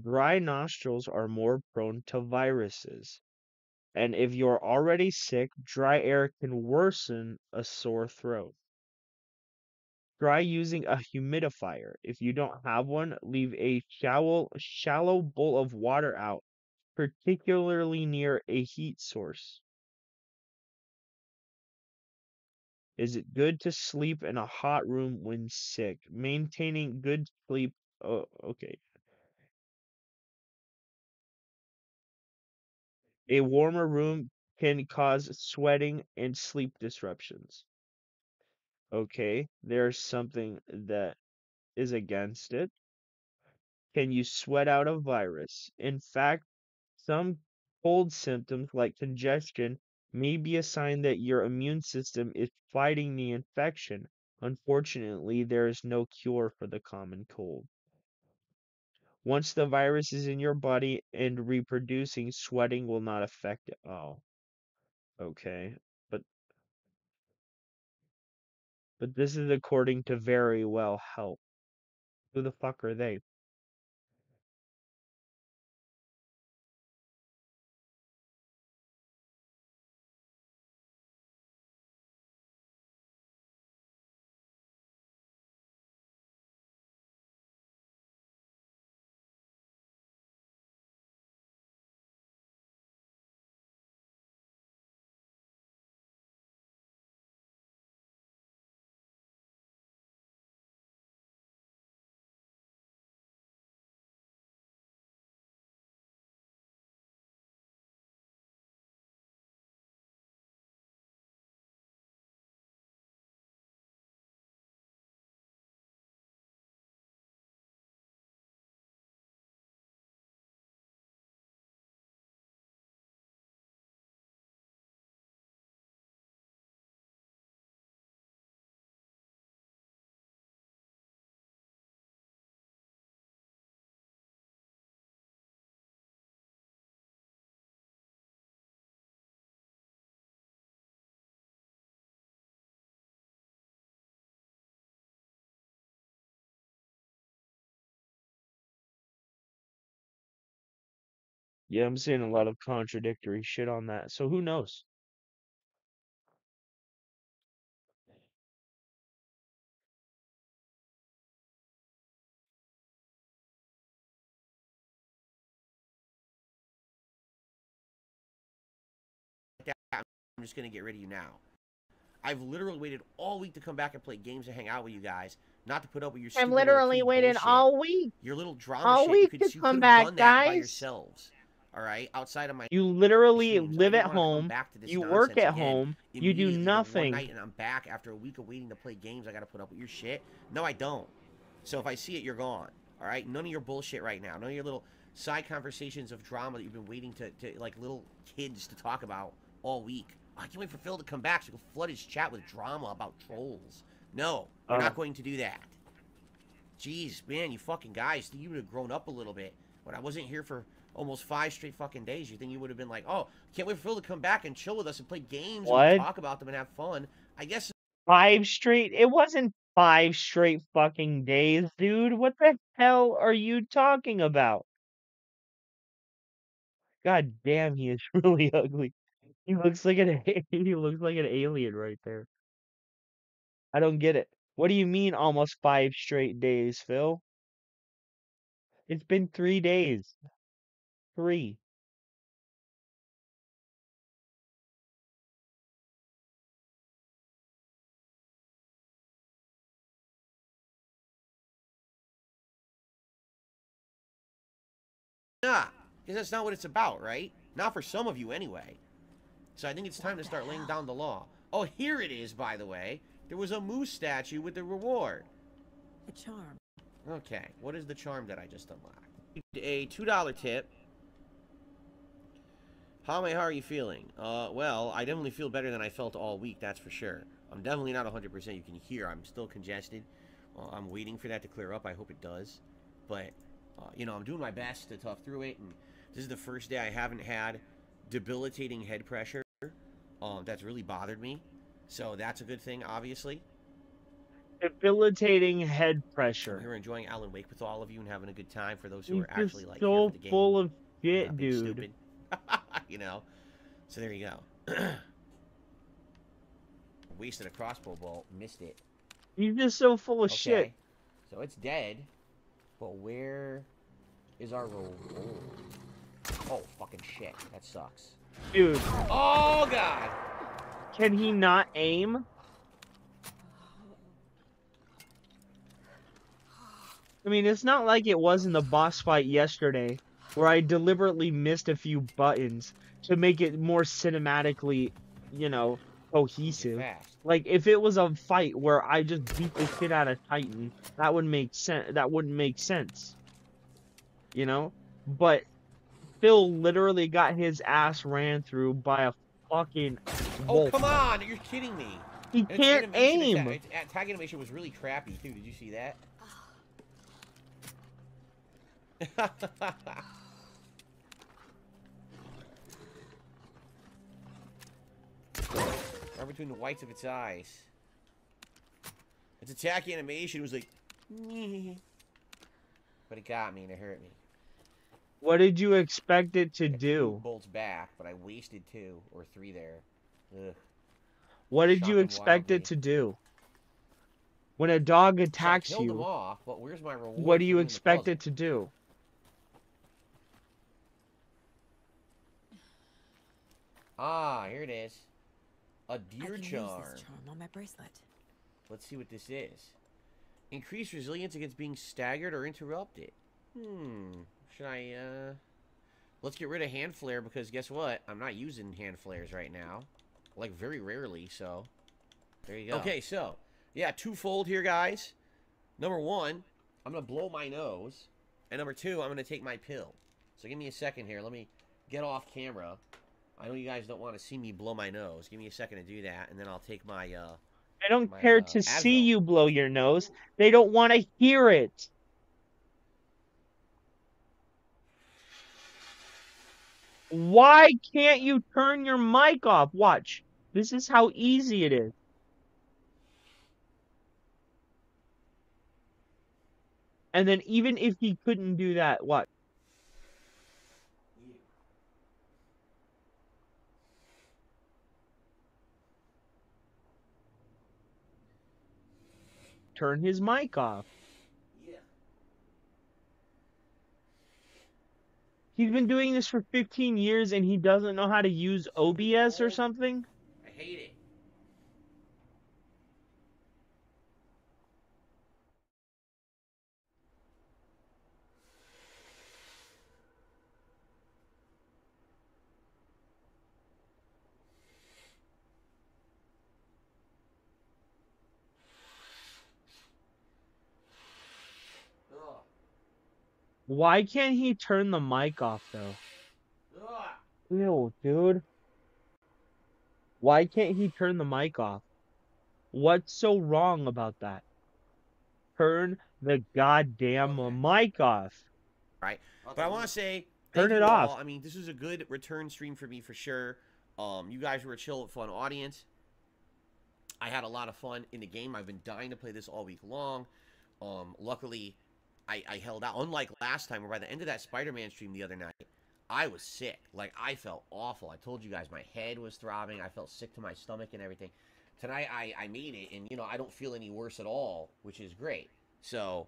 Speaker 5: Dry nostrils are more prone to viruses. And if you're already sick, dry air can worsen a sore throat. Try using a humidifier. If you don't have one, leave a shallow bowl of water out, particularly near a heat source. Is it good to sleep in a hot room when sick? Maintaining good sleep. Oh, okay. A warmer room can cause sweating and sleep disruptions. Okay, there's something that is against it. Can you sweat out a virus? In fact, some cold symptoms like congestion may be a sign that your immune system is fighting the infection. Unfortunately, there is no cure for the common cold. Once the virus is in your body and reproducing, sweating will not affect it. Oh, okay. But this is according to Very Well Health. Who the fuck are they? Yeah, I'm seeing a lot of contradictory shit on that. So who knows?
Speaker 3: I'm just gonna get rid of you now. I've literally waited all week to come back and play games and hang out with you guys, not to put up with your
Speaker 9: I've
Speaker 3: stupid little
Speaker 9: literally
Speaker 3: kitty
Speaker 9: waited
Speaker 3: bullshit.
Speaker 9: all week.
Speaker 3: Your little drama
Speaker 9: All
Speaker 3: shit.
Speaker 9: week to
Speaker 3: You could
Speaker 9: come
Speaker 3: have
Speaker 9: back,
Speaker 3: done that by
Speaker 9: guys.
Speaker 3: yourselves. All right, outside of my
Speaker 5: You literally
Speaker 3: streams. I
Speaker 5: live
Speaker 3: didn't
Speaker 5: at
Speaker 3: want to come
Speaker 5: home,
Speaker 3: back to this
Speaker 5: you work
Speaker 3: nonsense
Speaker 5: at
Speaker 3: again
Speaker 5: home, you do
Speaker 3: immediately the one
Speaker 5: nothing.
Speaker 3: night, and I'm back after a week of waiting to play games. I got to put up with your shit. No, I don't. So if I see it, you're gone. All right, none of your bullshit right now. None of your little side conversations of drama that you've been waiting to like little kids to talk about all week. I can't wait for Phil to come back so we can flood his chat with drama about trolls. No, we're not going to do that. Jeez, man, you fucking guys, you would have grown up a little bit. When I wasn't here for almost 5 straight fucking days, you think you would have been like, oh, can't wait for Phil to come back and chill with us and play games and
Speaker 5: What?
Speaker 3: talk about them and have fun. I guess
Speaker 5: 5 straight? It wasn't 5 straight fucking days, dude. What the hell are you talking about? God damn, he is really ugly. He looks like an he looks like an alien right there. I don't get it. What do you mean almost 5 straight days, Phil? It's been 3 days. 3.
Speaker 3: not. Because that's not what it's about, right? Not for some of you anyway. So I think it's time to start laying down the law. Oh, here it is, by the way. There was a moose statue with the reward.
Speaker 10: A charm.
Speaker 3: Okay, what is the charm that I just unlocked? A $2 tip. How are you feeling? Well, I definitely feel better than I felt all week, that's for sure. I'm definitely not 100%. You can hear I'm still congested. I'm waiting for that to clear up. I hope it does. But, you know, I'm doing my best to tough through it. And this is the first day I haven't had debilitating head pressure. That's really bothered me. So that's a good thing, obviously.
Speaker 5: Debilitating head
Speaker 3: I'm
Speaker 5: pressure.
Speaker 3: here enjoying Alan Wake with all of you and having a good time for those who
Speaker 5: He's
Speaker 3: are actually
Speaker 5: just
Speaker 3: like here
Speaker 5: so
Speaker 3: for the game.
Speaker 5: full of shit,
Speaker 3: Not being
Speaker 5: dude.
Speaker 3: stupid. You know. So there you go. Wasted a crossbow bolt, missed it.
Speaker 5: He's just so full of shit.
Speaker 3: So it's dead. But where is our reward? Oh, fucking shit. That sucks.
Speaker 5: Dude,
Speaker 3: Oh, God!
Speaker 5: can he not aim? I mean, it's not like it was in the boss fight yesterday, where I deliberately missed a few buttons to make it more cinematically, you know, cohesive.
Speaker 3: Fast.
Speaker 5: Like, if it was a fight where I just beat the shit out of Titan, that would make sense. That wouldn't make sense. You know? But Phil literally got his ass ran through by a fucking
Speaker 3: Oh,
Speaker 5: wolf.
Speaker 3: come on! You're kidding me.
Speaker 5: He
Speaker 3: And its
Speaker 5: can't
Speaker 3: animation,
Speaker 5: aim.
Speaker 3: its attack animation was really crappy too. Did you see that? Right between the whites of its eyes. Its attack animation was like, but it got me and it hurt me.
Speaker 5: What did you expect it to
Speaker 3: Got 2
Speaker 5: do?
Speaker 3: bolts back, but I wasted 2 or 3 there. Ugh.
Speaker 5: What did
Speaker 3: Shot
Speaker 5: you
Speaker 3: them
Speaker 5: expect
Speaker 3: wildly.
Speaker 5: it to do? When a dog
Speaker 3: So I
Speaker 5: attacks
Speaker 3: killed them
Speaker 5: you,
Speaker 3: off, but where's my reward
Speaker 5: what do
Speaker 3: for
Speaker 5: you
Speaker 3: doing the
Speaker 5: expect
Speaker 3: puzzle?
Speaker 5: it to do?
Speaker 3: Ah, here it is. A
Speaker 9: I
Speaker 3: deer
Speaker 9: can use
Speaker 3: charm.
Speaker 9: this charm on my bracelet.
Speaker 3: Let's see what this is. Increase resilience against being staggered or interrupted. Should I, Let's get rid of hand flare because guess what? I'm not using hand flares right now. Like, very rarely, so. There you go. Okay, so. Yeah, twofold here, guys. Number 1, I'm going to blow my nose. And number 2, I'm going to take my pill. So give me a second here. Let me get off camera. I know you guys don't want to see me blow my nose. Give me a second to do that, and then I'll take my,
Speaker 5: They don't care to see
Speaker 3: Advil.
Speaker 5: you blow your nose. They don't want to hear it. Why can't you turn your mic off? Watch. This is how easy it is. And then even if he couldn't do that, watch. Turn his mic off.
Speaker 3: Yeah.
Speaker 5: He's been doing this for 15 years and he doesn't know how to use OBS or something?
Speaker 3: I hate it. Ugh.
Speaker 5: Why can't he turn the mic off, though?
Speaker 3: Ugh.
Speaker 5: Ew, dude. Why can't he turn the mic off? What's so wrong about that? Turn the goddamn
Speaker 3: Okay.
Speaker 5: mic off.
Speaker 3: Right. But I want to say
Speaker 5: Turn
Speaker 3: thank
Speaker 5: it
Speaker 3: you all.
Speaker 5: off.
Speaker 3: I mean, this was a good return stream for me for sure. You guys were a chill, fun audience. I had a lot of fun in the game. I've been dying to play this all week long. Luckily, I held out. Unlike last time, where by the end of that Spider-Man stream the other night, I was sick. Like, I felt awful. I told you guys my head was throbbing. I felt sick to my stomach and everything. Tonight, I made it, and, you know, I don't feel any worse at all, which is great. So,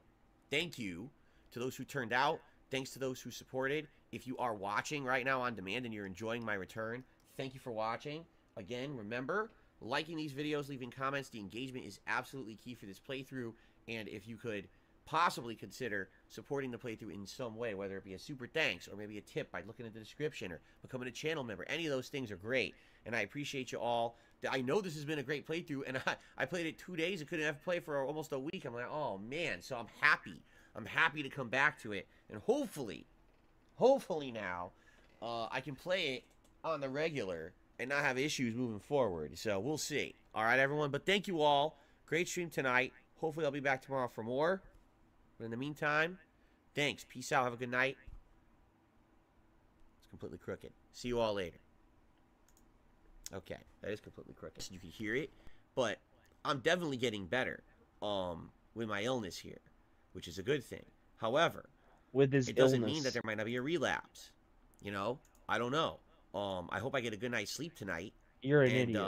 Speaker 3: thank you to those who turned out. Thanks to those who supported. If you are watching right now on demand and you're enjoying my return, thank you for watching. Again, remember, liking these videos, leaving comments, the engagement is absolutely key for this playthrough. And if you could possibly consider supporting the playthrough in some way, whether it be a super thanks or maybe a tip by looking at the description or becoming a channel member, any of those things are great. And I appreciate you all. I know this has been a great playthrough, and I played it 2 days. I couldn't have played for almost a week. I'm like, oh, man. So I'm happy. I'm happy to come back to it. And hopefully now, I can play it on the regular and not have issues moving forward. So we'll see. All right, everyone. But thank you all. Great stream tonight. Hopefully I'll be back tomorrow for more. But in the meantime, thanks. Peace out. Have a good night. It's completely crooked. See you all later. Okay, that is completely crooked. You can hear it, but I'm definitely getting better with my illness here, which is a good thing. However,
Speaker 5: With his
Speaker 3: it doesn't
Speaker 5: illness.
Speaker 3: mean that there might not be a relapse. You know, I don't know. I hope I get a good night's sleep tonight.
Speaker 5: You're an
Speaker 3: and
Speaker 5: idiot.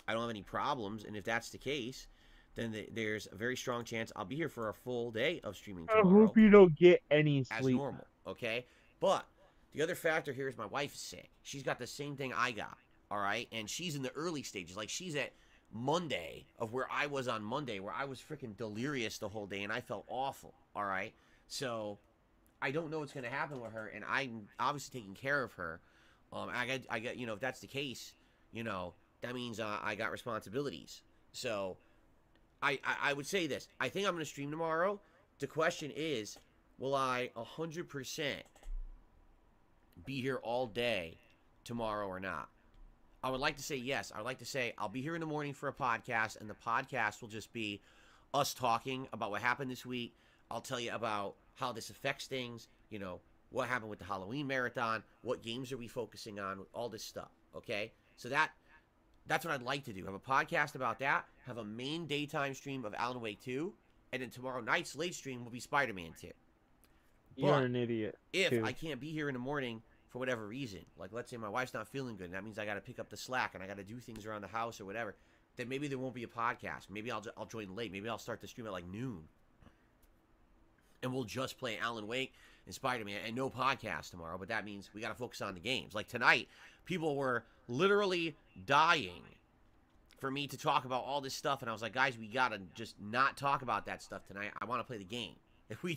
Speaker 3: I don't have any problems. And if that's the case, then there's a very strong chance I'll be here for a full day of streaming
Speaker 5: I
Speaker 3: tomorrow
Speaker 5: hope you don't get any
Speaker 3: as
Speaker 5: sleep.
Speaker 3: normal. Okay, but the other factor here is my wife is sick. She's got the same thing I got. All right, and she's in the early stages. Like, she's at Monday of where I was on Monday, where I was freaking delirious the whole day, and I felt awful. All right, so I don't know what's going to happen with her, and I'm obviously taking care of her. I got, you know, if that's the case, you know, that means I got responsibilities. So I would say this. I think I'm going to stream tomorrow. The question is, will I 100% be here all day tomorrow or not? I would like to say yes. I would like to say I'll be here in the morning for a podcast, and the podcast will just be us talking about what happened this week. I'll tell you about how this affects things, what happened with the Halloween marathon, what games are we focusing on, all this stuff, okay? So that's what I'd like to do. Have a podcast about that, have a main daytime stream of Alan Wake 2, and then tomorrow night's late stream will be Spider-Man 2.
Speaker 5: You're
Speaker 3: But
Speaker 5: an idiot
Speaker 3: if
Speaker 5: too.
Speaker 3: I can't be here in the morning for whatever reason, like let's say my wife's not feeling good, and that means I got to pick up the slack and I got to do things around the house or whatever, then maybe there won't be a podcast. Maybe I'll join late. Maybe I'll start the stream at like noon, and we'll just play Alan Wake and Spider Man and no podcast tomorrow. But that means we got to focus on the games. Like tonight, people were literally dying for me to talk about all this stuff, and I was like, guys, we gotta just not talk about that stuff tonight. I want to play the game. If we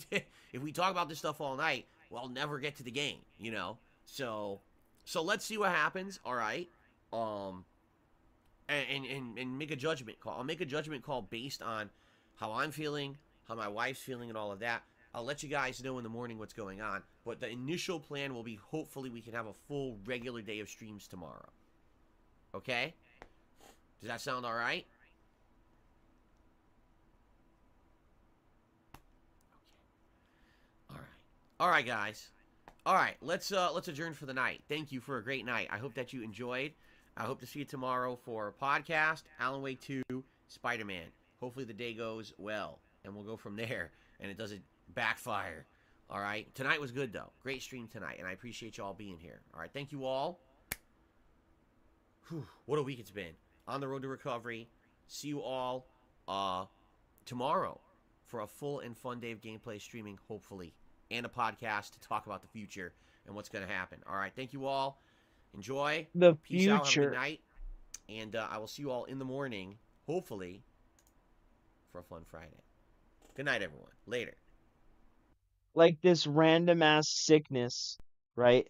Speaker 3: talk about this stuff all night, well, I'll never get to the game. So let's see what happens. All right, um, and make a judgment call. I'll make a judgment call based on how I'm feeling, how my wife's feeling, and all of that. I'll let you guys know in the morning what's going on. But the initial plan will be hopefully we can have a full regular day of streams tomorrow. Okay? Does that sound all right? Okay. All right. All right, guys. All right, let's adjourn for the night. Thank you for a great night. I hope that you enjoyed. I hope to see you tomorrow for a podcast, Alan Wake 2, Spider-Man. Hopefully the day goes well, and we'll go from there, and it doesn't backfire. All right? Tonight was good, though. Great stream tonight, and I appreciate you all being here. All right, thank you all. Whew, what a week it's been. On the road to recovery. See you all tomorrow for a full and fun day of gameplay streaming, hopefully, and a podcast to talk about the future and what's going to happen. All right, thank you all. Enjoy.
Speaker 5: The
Speaker 3: Peace out. Have a good
Speaker 5: future.
Speaker 3: night. And I will see you all in the morning, hopefully, for a fun Friday. Good night, everyone. Later.
Speaker 5: Like this random ass sickness, right?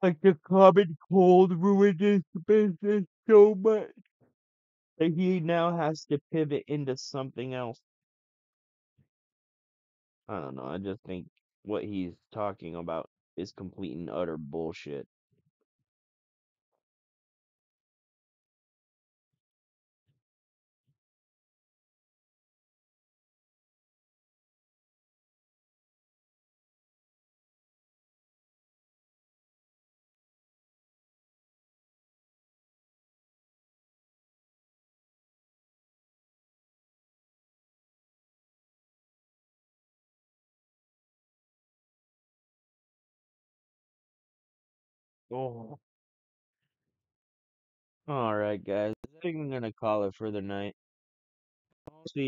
Speaker 5: Like the common cold ruined his business so much that he now has to pivot into something else. I don't know. I just think what he's talking about is complete and utter bullshit. Oh. All right, guys. I think I'm gonna call it for the night. I'll see